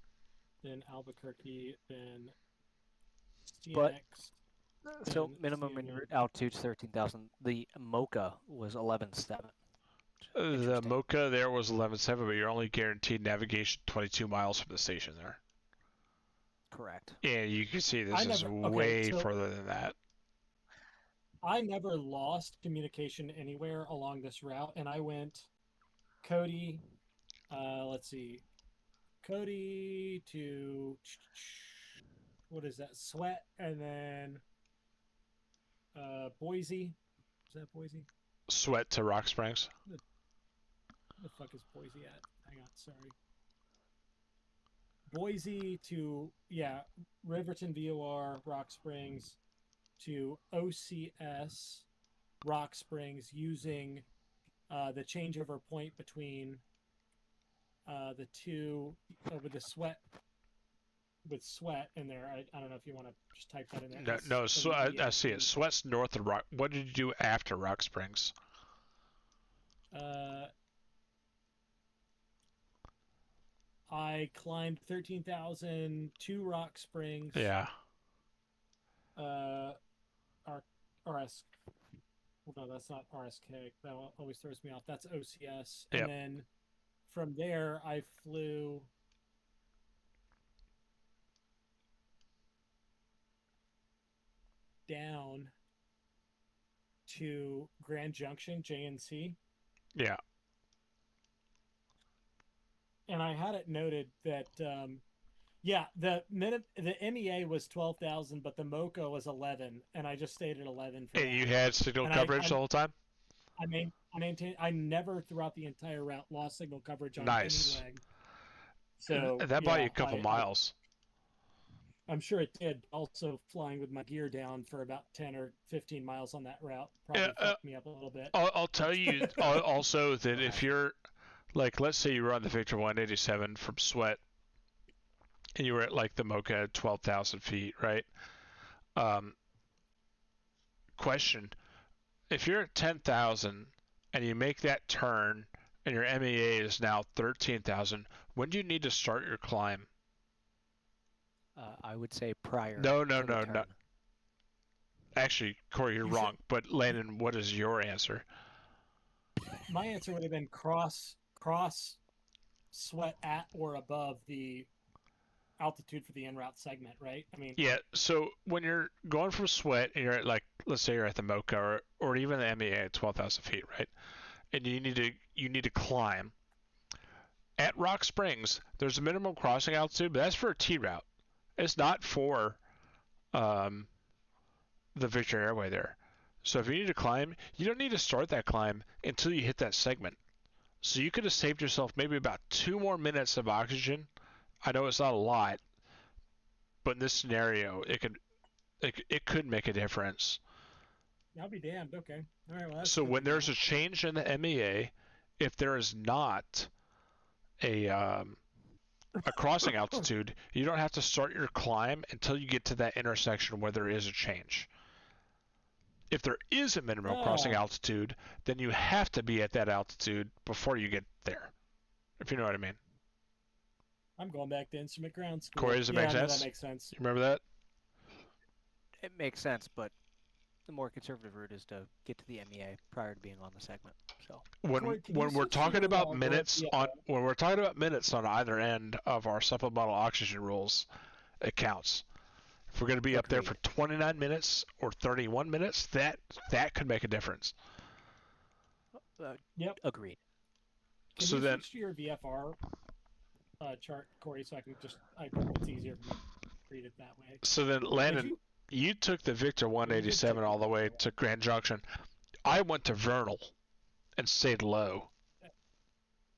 Then Albuquerque. Then But- CNX. So And minimum in CNN. altitude's 13,000. The Mocha was 11,700. The Interesting. Mocha there was 11.7, but you're only guaranteed navigation 22 miles from the station there. Correct. And you can see this I is never- okay, way so- further than that. I never lost communication anywhere along this route, and I went Cody, let's see, Cody to what is that? Sweat, and then Boise. Is that Boise? Sweat to Rock Springs. The fuck is Boise at? Hang on, sorry. Boise to Riverton VOR Rock Springs to OCS Rock Springs using the changeover point between the two with the sweat in there. I don't know if you want to just type that in there. No. I see it. Sweat's north of Rock. What did you do after Rock Springs? I climbed 13,000 to Rock Springs. Yeah. RS. Well, no, that's not RSK. That always throws me off. That's OCS. Yep. And then from there, I flew down to Grand Junction, JNC. Yeah. And I had it noted that, the MEA was 12,000, but the MoCA was 11, and I just stayed at 11 for And that. you had signal coverage the whole time? I never throughout the entire route lost signal coverage on Nice. any leg. So that bought you a couple miles. I'm sure it did. Also, flying with my gear down for about 10 or 15 miles on that route probably fucked me up a little bit. I'll tell you also that if you're, like, let's say you were on the Victor 187 from Sweat, and you were at, like, the MoCA at 12,000 feet, right? Question. If you're at 10,000 and you make that turn and your MEA is now 13,000, when do you need to start your climb? I would say prior. No. to the turn. Actually, Corey, you're wrong. But Landon, what is your answer? My answer would have been cross Sweat at or above the altitude for the en route segment, right? I mean, yeah. So when you're going from Sweat and you're at, like, let's say you're at the MoCA or even the MEA at 12,000 feet, right? And you need to climb. At Rock Springs, there's a minimum crossing altitude, but that's for a T route. It's not for the Victor Airway there. So if you need to climb, you don't need to start that climb until you hit that segment. So you could have saved yourself maybe about 2 more minutes of oxygen. I know it's not a lot, but in this scenario, it could make a difference. I'll be damned. Okay. All right. Well, so when there's a change in the MEA, if there is not a crossing altitude, you don't have to start your climb until you get to that intersection where there is a change. If there is a minimum crossing altitude, then you have to be at that altitude before you get there. If you know what I mean. I'm going back to instrument ground school. Corey, does it make sense? That makes sense. You remember that? It makes sense, but the more conservative route is to get to the MEA prior to being on the segment. So Corey, when we're talking about minutes on either end of our supplemental oxygen rules, it counts. If we're going to be up there for 29 minutes or 31 minutes, that could make a difference. Yep. Agreed. Can you switch to your VFR chart, Corey, so I can it's easier to read it that way. So then, Landon, you took the Victor 187 all the way to Grand Junction. I went to Vernal and stayed low.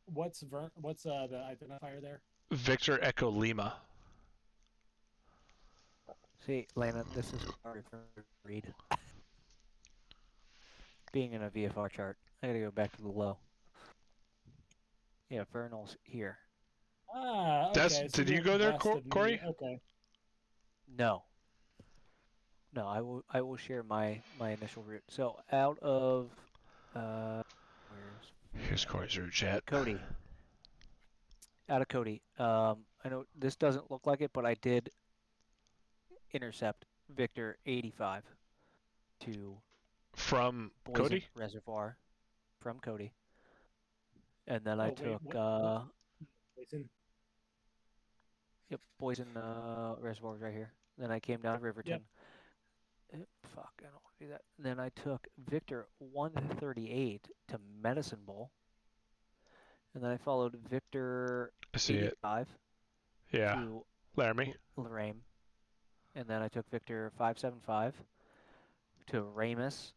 What's the identifier there? Victor Echo Lima. See, Landon, this is hard for me to read. Being in a VFR chart, I gotta go back to the low. Yeah, Vernal's here. Okay. Did you go there, Corey? Okay. No, I will share my initial route. So out of here's Corey's route chat. Cody. Out of Cody. I know this doesn't look like it, but I did intercept Victor 85 to from Boise Cody Reservoir from Cody, and then I took Boysen. Yep, Boysen Reservoir is right here. Then I came down Riverton. Yep. Fuck, I don't want to do that. And then I took Victor 138 to Medicine Bowl. And then I followed Victor 85 Yeah. to Laramie. Lorraine, and then I took Victor 575 to Ramus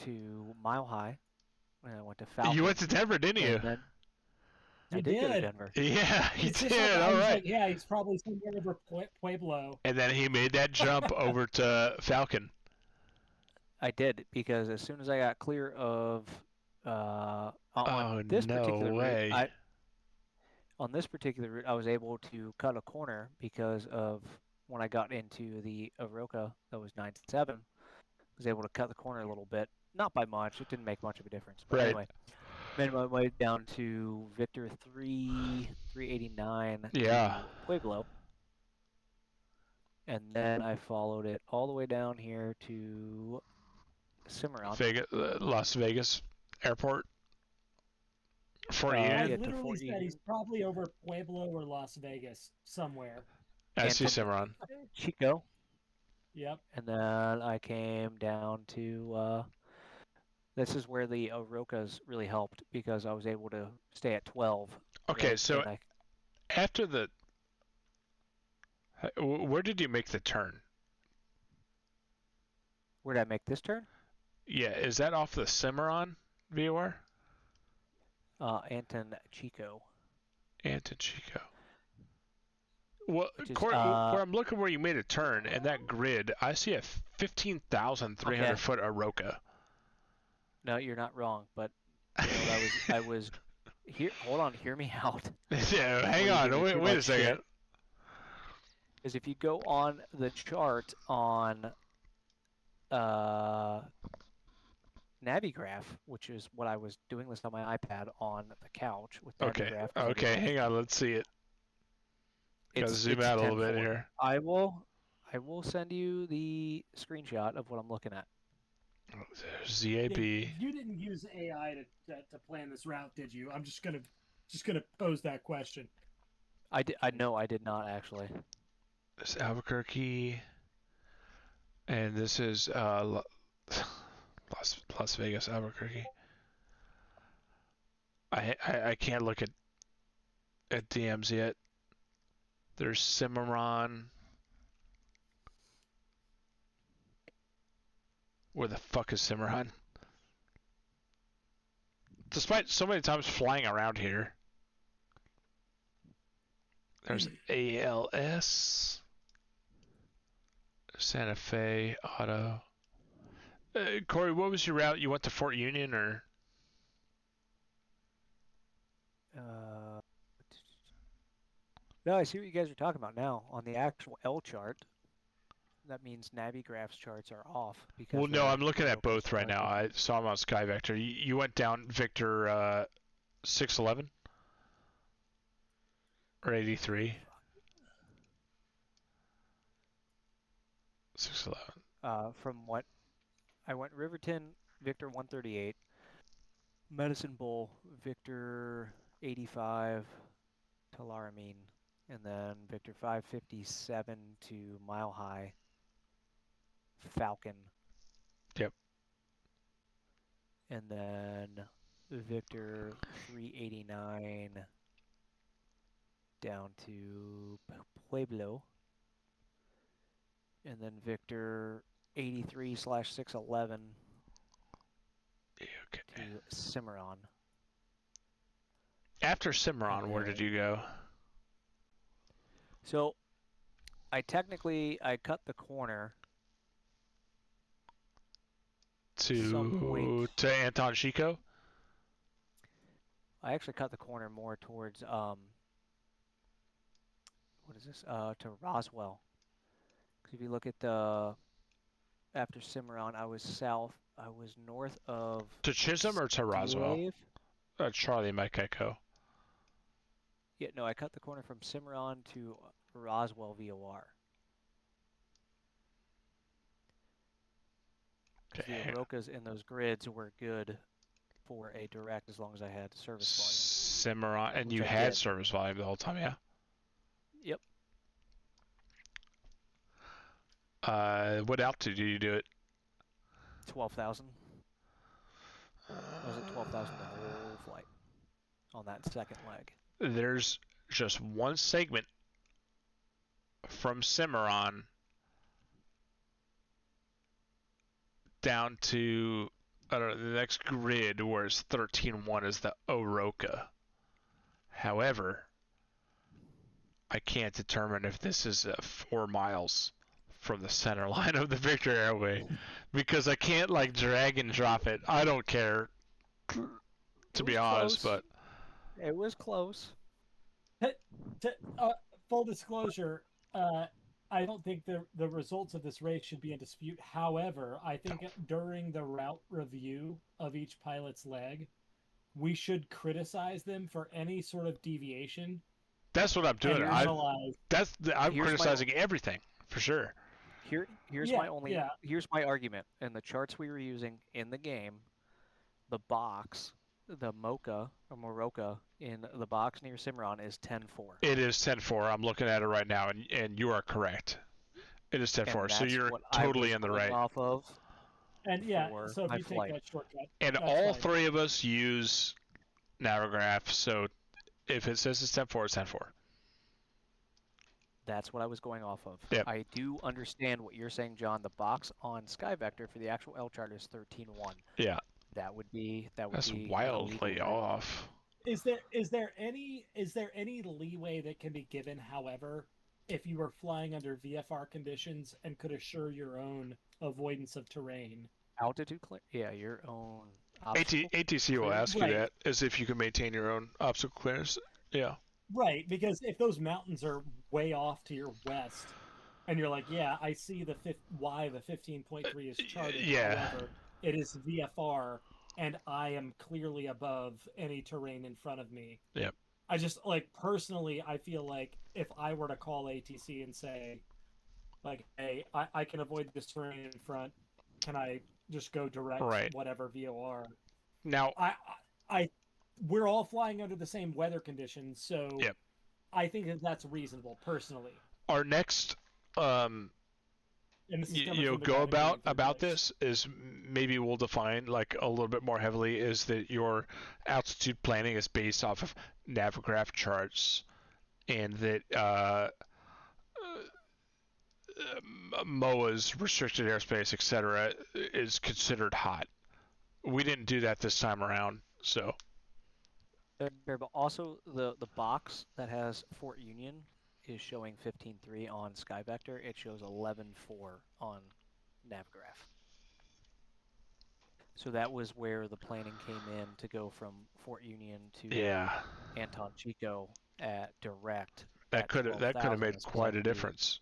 to Mile High, and I went to Falcon. You went to Denver, didn't you? and then I You did go to did. Denver. Yeah, you It's just like, did. I All was right. like, yeah, he's probably somewhere over Pueblo. And then he made that jump over to Falcon. I did because as soon as I got clear of Oh, on this no particular way. route, on this particular route, I was able to cut a corner because of when I got into the Oroka that was 9.7, I was able to cut the corner a little bit. Not by much. It didn't make much of a difference. But Right. anyway, made my way down to Victor 389 Yeah. to Pueblo. And then I followed it all the way down here to Cimarron. Las Vegas Airport. Fort I Union. Yeah, to literally Fort said Union. he's probably over Pueblo or Las Vegas somewhere. I see and from Cimarron. Chico. Yep. And then I came down to this is where the Orokas really helped because I was able to stay at 12. Okay, right? so And after the... Where did you make the turn? where did I make this turn? Yeah, is that off the Cimarron VOR? Anton Chico. Anton Chico. Well, Which is, Corey, where I'm looking where you made a turn, and that grid, I see a 15,300 Okay. foot Oroka. No, you're not wrong, but you know what I was here. Hold on, hear me out. Yeah, hang you on, give me too wait a much second. shit. Is if you go on the chart on Navigraph, which is what I was doing this on my iPad on the couch with Okay, Navigraph. 'cause I okay, didn't- hang on, let's see it. Gotta It's zoom out a little bit 10:4. here. I will send you the screenshot of what I'm looking at. There's ZAB. You didn't use AI to plan this route, did you? I'm just gonna pose that question. I know I did not actually. This is Albuquerque, and this is Las Vegas, Albuquerque. I can't look at DMs yet. There's Cimarron. Where the fuck is Cimarron? Despite so many times flying around here. There's ALS. Santa Fe, Auto. Corey, what was your route? You went to Fort Union or? No, I see what you guys are talking about now. On the actual L chart, that means Navigraph's charts are off because. Well, no, they're I'm looking at Oroka both right now. selected. I saw them on SkyVector. You went down Victor 611 or 83. 611. From what I went Riverton, Victor 138, Medicine Bowl, Victor 85 to Laramine, and then Victor 557 to Mile High, Falcon. Yep. And then Victor 389 down to Pueblo. And then Victor 83/611 Okay. to Cimarron. After Cimarron, where did you go? So I cut the corner some point. To Anton Chico? I actually cut the corner more towards what is this? To Roswell. Because if you look at after Cimarron, I was north of To Chisholm or to Roswell? Wave. Charlie Mike Echo. Yeah, no, I cut the corner from Cimarron to Roswell VOR. Okay. The Orokas in those grids were good for a direct as long as I had service Cimarron, and Which you I had did. service volume the whole time, yeah? Yep. What altitude did you do it? 12,000. I was at 12,000 the whole flight on that second leg. There's just one segment from Cimarron down to I don't know, the next grid, whereas 13.1 is the Oroka. However, I can't determine if this is 4 miles from the center line of the Victor Airway because I can't like drag and drop it. I don't care, to be honest, close. but It was close. Full disclosure, I don't think the results of this race should be in dispute. However, I think during the route review of each pilot's leg, we should criticize them for any sort of deviation. that's what I'm doing. And analyze. I'm Here's criticizing everything for sure. Here's my argument. In the charts we were using in the game, the box, the Mocha or Moroka in the box near Cimarron is 10.4. It is 10.4. I'm looking at it right now, and you are correct. It is 10.4. So you're totally in the right. Off of. And so if you take that shortcut. And all three of us use Navigraph, so if it says it's 10.4, it's 10.4. That's what I was going off of. Yep. I do understand what you're saying, John. The box on SkyVector for the actual L chart is 13.1. Yeah. That would be That's wildly off. Is there any leeway that can be given, however, if you were flying under VFR conditions and could assure your own avoidance of terrain? Altitude clear? Yeah, your own ATC will ask you that, as if you can maintain your own obstacle clearance. Yeah. Right, because if those mountains are way off to your west, and you're like, yeah, I see why the 15.3 is charted. Yeah. However, it is VFR, and I am clearly above any terrain in front of me. Yep. I just, personally, I feel like if I were to call ATC and say, hey, I can avoid this terrain in front, can I just go direct whatever VOR? Now, we're all flying under the same weather conditions, so yep. I think that's reasonable, personally. Our next go about this is maybe we'll define like a little bit more heavily is that your altitude planning is based off of Navigraph charts, and that MOAA's restricted airspace, etc., is considered hot. We didn't do that this time around, so. But also the box that has Fort Union is showing 15.3 on SkyVector. It shows 11.4 on Navigraph. So that was where the planning came in to go from Fort Union to Anton Chico at direct. That could have made quite a difference.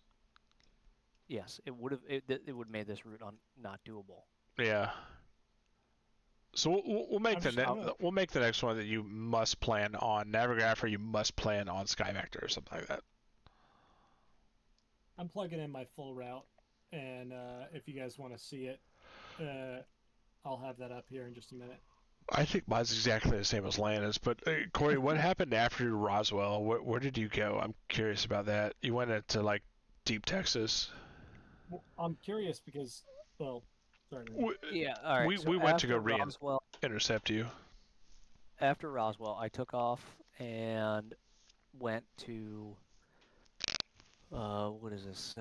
Yes, it would have. It would have made this route not doable. Yeah. So we'll make the next one that you must plan on Navigraph, or you must plan on SkyVector or something like that. I'm plugging in my full route, and if you guys want to see it, I'll have that up here in just a minute. I think mine's exactly the same as Lana's, but Corey, what happened after Roswell? Where did you go? I'm curious about that. You went into like deep Texas. Well, I'm curious because, well, sorry. Yeah, all right. We went to go intercept you. After Roswell, I took off and went to what is this?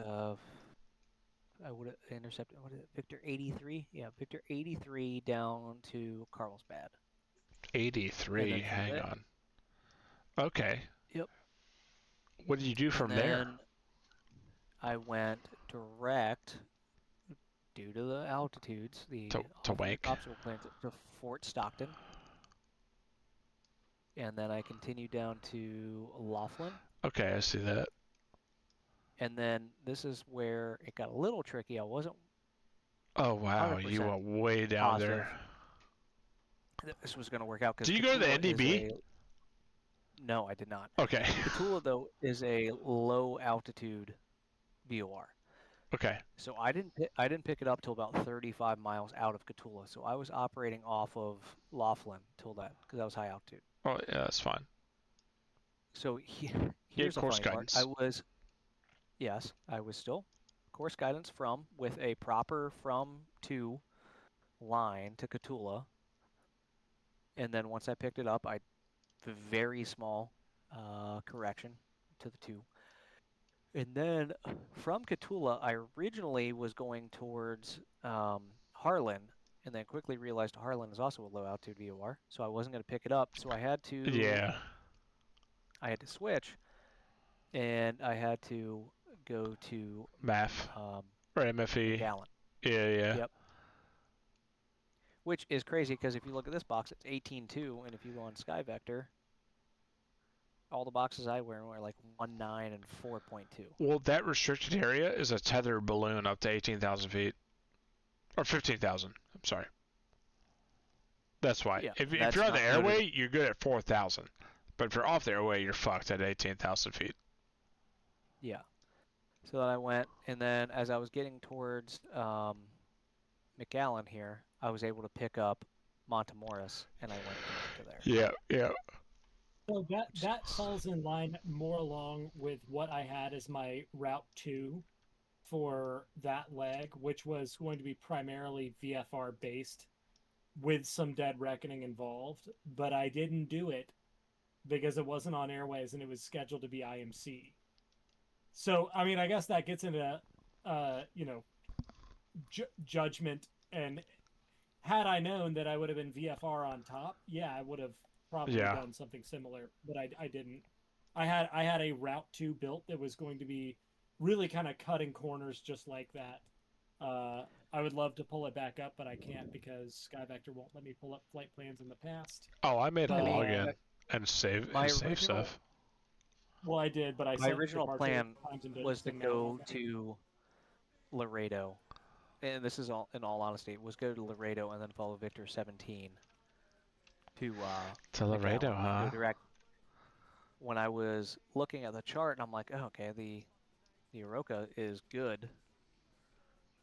I would have intercepted. What is it? Victor 83. Yeah, Victor 83 down to Carlsbad. 83. Hang on. Okay. Yep. What did you do from there? I went direct, due to the altitudes, to Wank. Obstacle plans to Fort Stockton. And then I continued down to Laughlin. Okay, I see that. And then this is where it got a little tricky. I wasn't. Oh wow, you went way down positive there. This was going to work out. Did you go to the NDB? No, I did not. Okay. Cotulla, though, is a low altitude VOR. Okay. So I didn't pick it up till about 35 miles out of Cotulla. So I was operating off of Laughlin till that, because that was high altitude. Oh yeah, that's fine. So here's the funny part. I was still course guidance with a proper from to line to Cotulla. And then once I picked it up, very small correction to the 2. And then from Catula, I originally was going towards Harlan, and then quickly realized Harlan is also a low altitude VOR, so I wasn't going to pick it up. So I had Yeah. to switch, and I had to go to MAF um, or MFE. McAllen. Yeah. Yep. Which is crazy because if you look at this box, it's 18.2, and if you go on SkyVector, all the boxes I wear are like 1.9 and 4.2. Well, that restricted area is a tethered balloon up to 18,000 feet. Or 15,000. I'm sorry. That's why. Yeah, If that's you're on the not airway, noted. you're good at 4,000. But if you're off the airway, you're fucked at 18,000 feet. Yeah. So then I went, and then as I was getting towards McAllen here, I was able to pick up Montemoris, and I went to there. Yeah, yeah. So that falls in line more along with what I had as my Route 2 for that leg, which was going to be primarily VFR based with some Dead Reckoning involved, but I didn't do it because it wasn't on Airways and it was scheduled to be IMC. So, I mean, I guess that gets into, judgment. And had I known that I would have been VFR on top, yeah, I would have probably done something similar, but I didn't. I had a Route 2 built that was going to be really kind of cutting corners just like that. I would love to pull it back up, but I can't because SkyVector won't let me pull up flight plans in the past. Oh, I made a But, login and save stuff. Well, I did, but I My original plan was to go now. to Laredo, and this is all in all honesty, was go to Laredo and then follow Victor 17 to Laredo, McAllen, huh? go direct. When I was looking at the chart, and I'm like, oh, okay, the Oroka is good.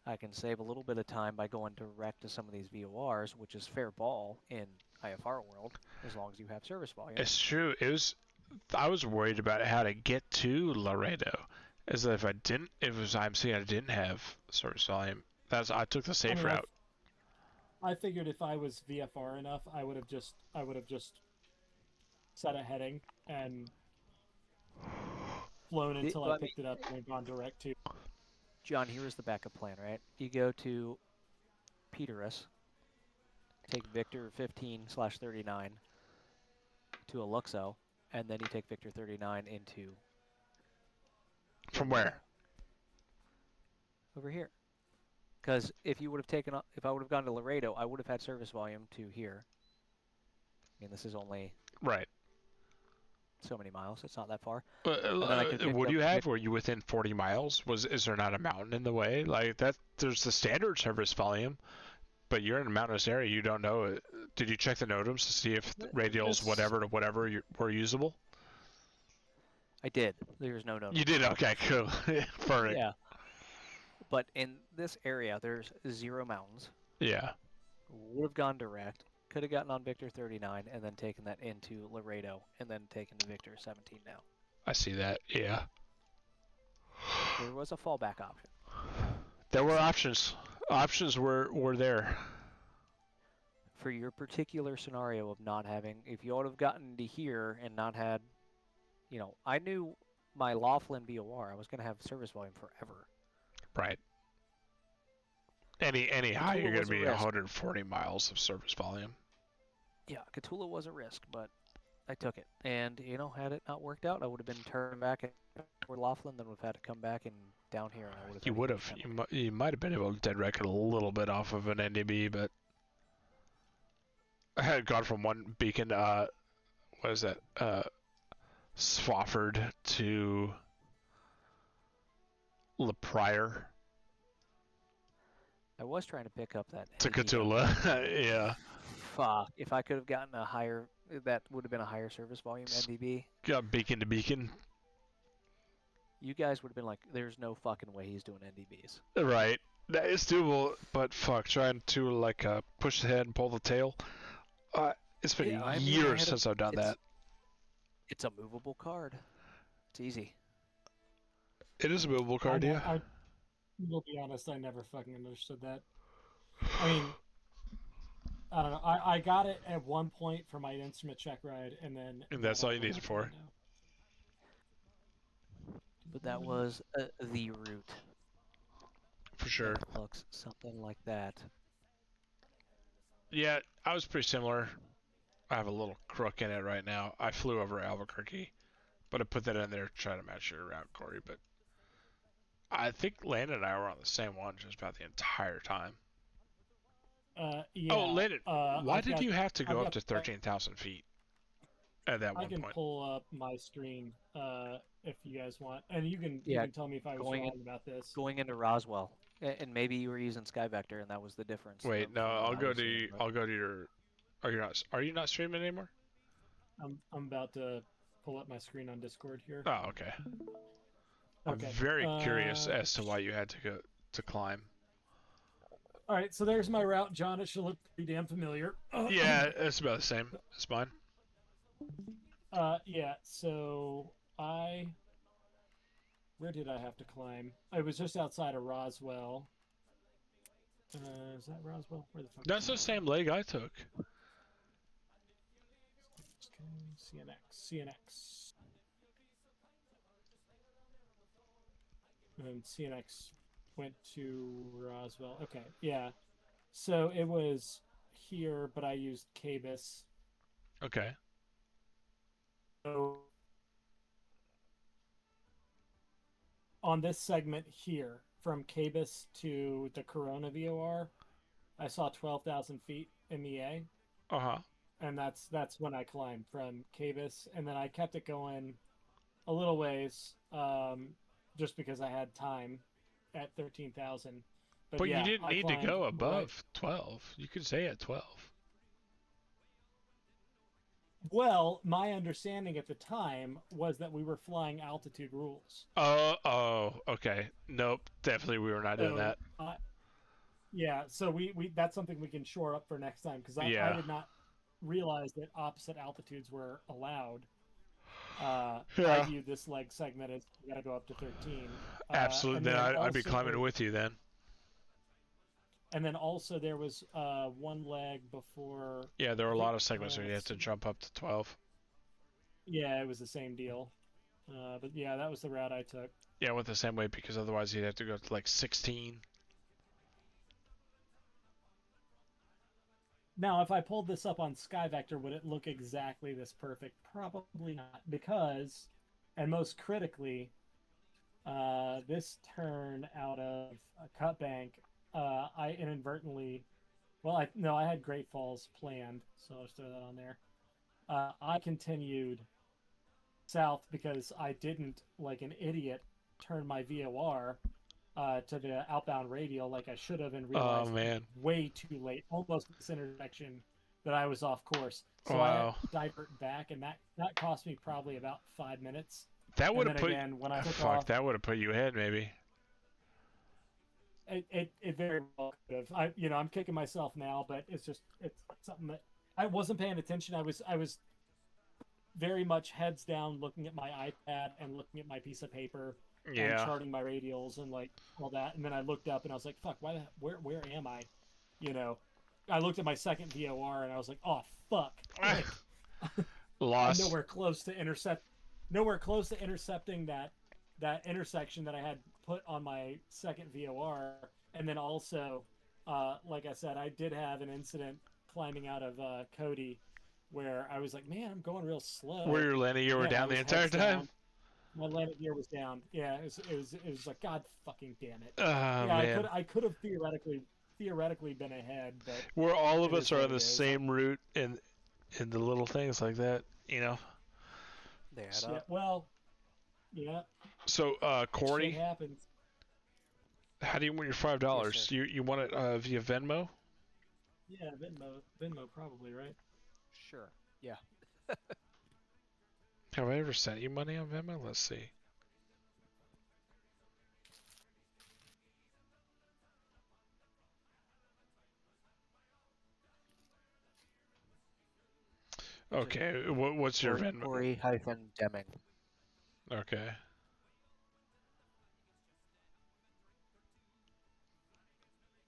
I can save a little bit of time by going direct to some of these VORs, which is fair ball in IFR world, as long as you have service volume. It's true. I was worried about how to get to Laredo. As that if it was IMC, I didn't have service volume. I took the safe route. I figured if I was VFR enough, I would have just set a heading and flown until I picked it up and gone direct to. John, here is the backup plan, right? You go to Peterus, take Victor 15/39 to Aluxo, and then you take Victor 39 into. From where? Over here. Because if I would have gone to Laredo, I would have had service volume to here. I mean, this is only right so many miles. It's not that far. What do you have? Were you within 40 miles? Is there not a mountain in the way? Like that? There's the standard service volume, but you're in a mountainous area. You don't know it. Did you check the NOTAMs to see if radials whatever to whatever were usable? I did. There's no NOTAMs. You did? Okay, cool. Perfect. Yeah. But in this area, there's 0 mountains. Yeah. Would have gone direct. Could have gotten on Victor 39 and then taken that into Laredo and then taken to Victor 17 now. I see that. Yeah. There was a fallback option. There were options. Options were there. For your particular scenario of not having, if you would have gotten to here and not had, I knew my Laughlin VOR, I was going to have service volume forever. Right. Any high, you're going to be 140 miles of service volume. Yeah, Catula was a risk, but I took it. And, had it not worked out, I would have been turned back at Fort Laughlin, then would have had to come back and down here. And I would have. You would have. You might have been able to dead record a little bit off of an NDB, but I had gone from one beacon, what is that? Swafford to La Pryor. I was trying to pick up that. To Catula, yeah. Fuck. If I could have gotten that would have been a higher service volume NDB. Got beacon to beacon. You guys would have been like, there's no fucking way he's doing NDBs. Right. That is doable, but fuck, trying to push the head and pull the tail. It's been years since I've done that. It's a movable card. It's easy. It is a movable card, yeah. I will be honest, I never fucking understood that. I mean, I don't know. I got it at one point for my instrument check ride, and then. And that's all you need it for. but that was the route. For sure. It looks something like that. Yeah, I was pretty similar. I have a little crook in it right now. I flew over Albuquerque, but I put that in there to try to match your route, Corey. But I think Landon and I were on the same one just about the entire time. Yeah. Oh, Landon, why did you have to I've go up got to 13,000 feet at that I one can point? pull up my screen if you guys want, and you Yeah, can tell me if I was going wrong in, about this. going into Roswell, and maybe you were using Skyvector, and that was the difference Wait, no, from what I'll I go was to seeing. But I'll go to your. Are you not streaming anymore? I'm about to pull up my screen on Discord here. Oh, okay. I'm Okay. very curious as to why you had to go to climb. All right, so there's my route, John. It should look pretty damn familiar. Yeah, it's about the same. It's mine. Yeah. So where did I have to climb? I was just outside of Roswell. Is that Roswell? Where the fuck? That's the same leg I took. Okay, CNX. And CNX went to Roswell. Okay, yeah. So it was here, but I used KBIS. Okay. So on this segment here, from KBIS to the Corona VOR, I saw 12,000 feet in the A, Uh-huh. and that's when I climbed from KBIS, and then I kept it going a little ways, just because I had time at 13,000. But Yeah, you didn't I need to climbed go right. above 12. You could stay at 12. Well, my understanding at the time was that we were flying altitude rules. Oh, okay. Nope, definitely we were not doing So, that. yeah, so we that's something we can shore up for next time because I Yeah. did not realize that opposite altitudes were allowed. I Yeah. viewed this leg segment as we got to go up to 13. Absolutely. And Then then I'd be climbing also, with you then. and then also there was one leg before. Yeah, there were I a think, lot of segments where you had let's to see. jump up to 12. Yeah, it was the same deal. But yeah, that was the route I took. Yeah, I went the same way because otherwise you'd have to go to like 16. Now, if I pulled this up on Skyvector, would it look exactly this perfect? Probably not, because, and most critically, this turn out of a cut bank, I inadvertently, well, I had Great Falls planned, so I'll just throw that on there. I continued south because I didn't, like an idiot, turn my VOR to the outbound radial like I should have, and Oh, realized man. way too late, almost at this intersection, that I was off course. So I had Wow. to divert back, and that cost me probably about 5 minutes. That would And have then put... again, when I took Fuck, off, that would have put you ahead maybe. it very well could have. I'm kicking myself now, but it's something that I wasn't paying attention. I was very much heads down, looking at my iPad and looking at my piece of paper and Yeah. charting my radials and like all that. And then I looked up and I was like, "Fuck, where am I?" You know, I looked at my second VOR and I was like, "Oh fuck!" Like, I'm Lost. nowhere close to intercepting that intersection that I had put on my second VOR. And then also, like I said, I did have an incident climbing out of Cody where I was like, "Man, I'm going real slow." Were you landing? You were Again, I down the was entire heads time? down. My landing gear was down. Yeah, it was like, God fucking damn it. Oh, Yeah, man. I could have theoretically been ahead, but Where all of it us is are what on it the is. same route in the little things like that, you know? they add Yeah, up. well, yeah, So, shit Corey, happens. how do you win your Yes, sir. $5? You want it via Venmo? Yeah, Venmo probably, right? Sure. Yeah. Have I ever sent you money on Venmo? Let's see. Okay, what's your Venmo? Corey-Deming. Okay.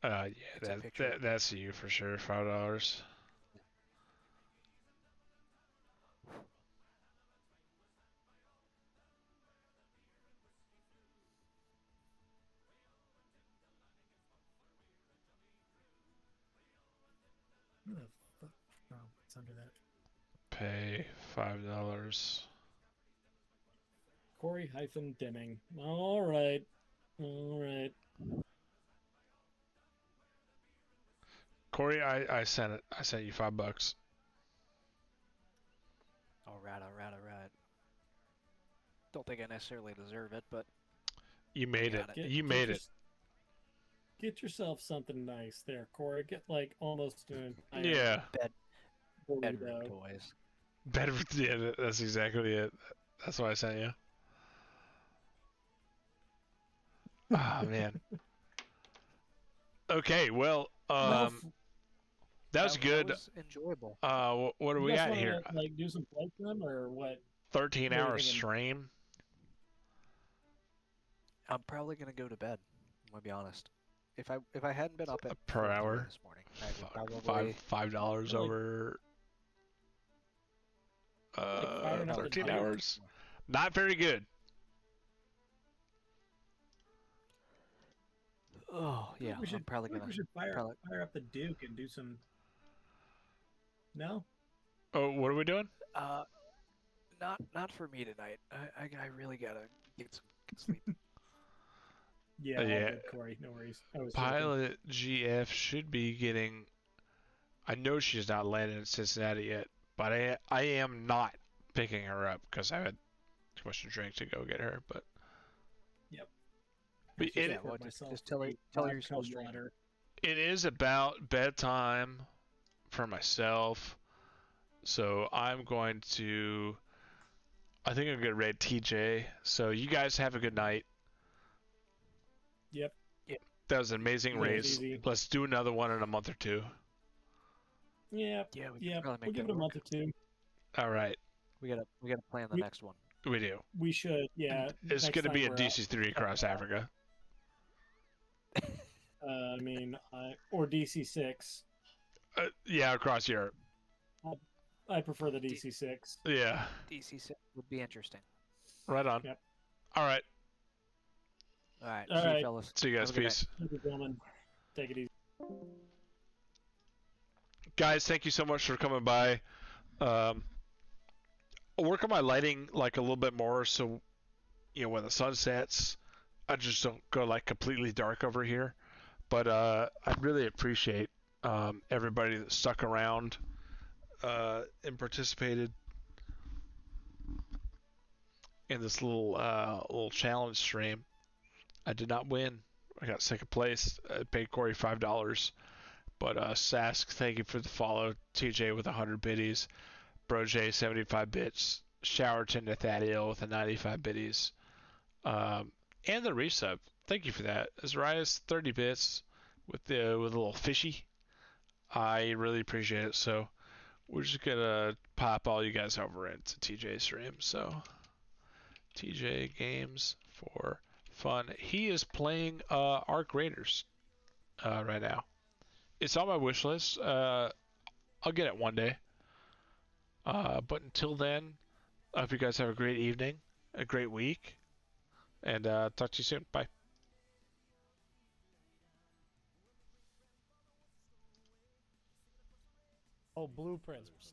Yeah, It's a picture. that's you for sure. $5. What the fuck? Oh, it's under that. Pay $5. Corey hyphen Deming. All right. All right. Corey, I sent it. I sent you $5. All right, all right, all right. Don't think I necessarily deserve it, but You made it. Got You made it. Get yourself something nice there, Corey. Get like almost an entire Yeah. bedroom burrito. toys. Better. Yeah, that's exactly it. That's what I sent you. Ah, man. Okay, well, that was good. That was enjoyable. What do You we guys got wanna, here? like do some play for them or what? 13-hour thinking? stream. I'm probably gonna go to bed. I'm gonna be honest. If I hadn't been up at Per 4:30 hour? this morning, I would probably $5 Really? over firing up the 13 Duke? hours. Not very good. Oh yeah, we should, I'm probably I think gonna. we should probably- fire up the Duke and do some. No. Oh, what are we doing? Not for me tonight. I really gotta get some sleep. Yeah. all Yeah. good, Corey. No worries. I was joking. Pilot GF should be getting. I know she's not landed in Cincinnati yet, but I am not picking her up because I had too much to drink to go get her. But Yep. But Actually, it- Yeah, for well, myself, just tell her a you're vodka still streaming. water. it is about bedtime for myself, so I'm going to. I think I'm gonna raid TJ. So you guys have a good night. Yep. That was an amazing Yeah, race. easy. Let's do another one in a month or two. Yep. Yeah, we Yep. can probably We'll make give that it a work. month or two. All right, We gotta plan the We- next one. we do. We should. Yeah. It's next gonna time be a we're out. DC3 across Africa. I mean, or DC6. Yeah, across Europe. I prefer the DC6. Yeah, DC6 would be interesting. right on. Yep. All right, All right, All see right. you fellas. see you guys. Have a good night. Peace. Thank you, gentlemen. Take it easy. Guys, thank you so much for coming by. I'll work on my lighting like a little bit more, so when the sun sets, I just don't go like completely dark over here. But I really appreciate everybody that stuck around and participated in this little challenge stream. I did not win. I got second place. I paid Corey $5. But Sask, thank you for the follow. TJ with 100 biddies. BroJ 75 bits. Showerton Nathaniel with a 95 biddies. And the resub. Thank you for that. Azarias 30 bits with a little fishy. I really appreciate it. So we're just gonna pop all you guys over into TJ's stream. So TJ Games for Fun. He is playing Arc Raiders right now. It's on my wish list. I'll get it one day. But until then, I hope you guys have a great evening, a great week, and talk to you soon. Bye. Oh, blueprints.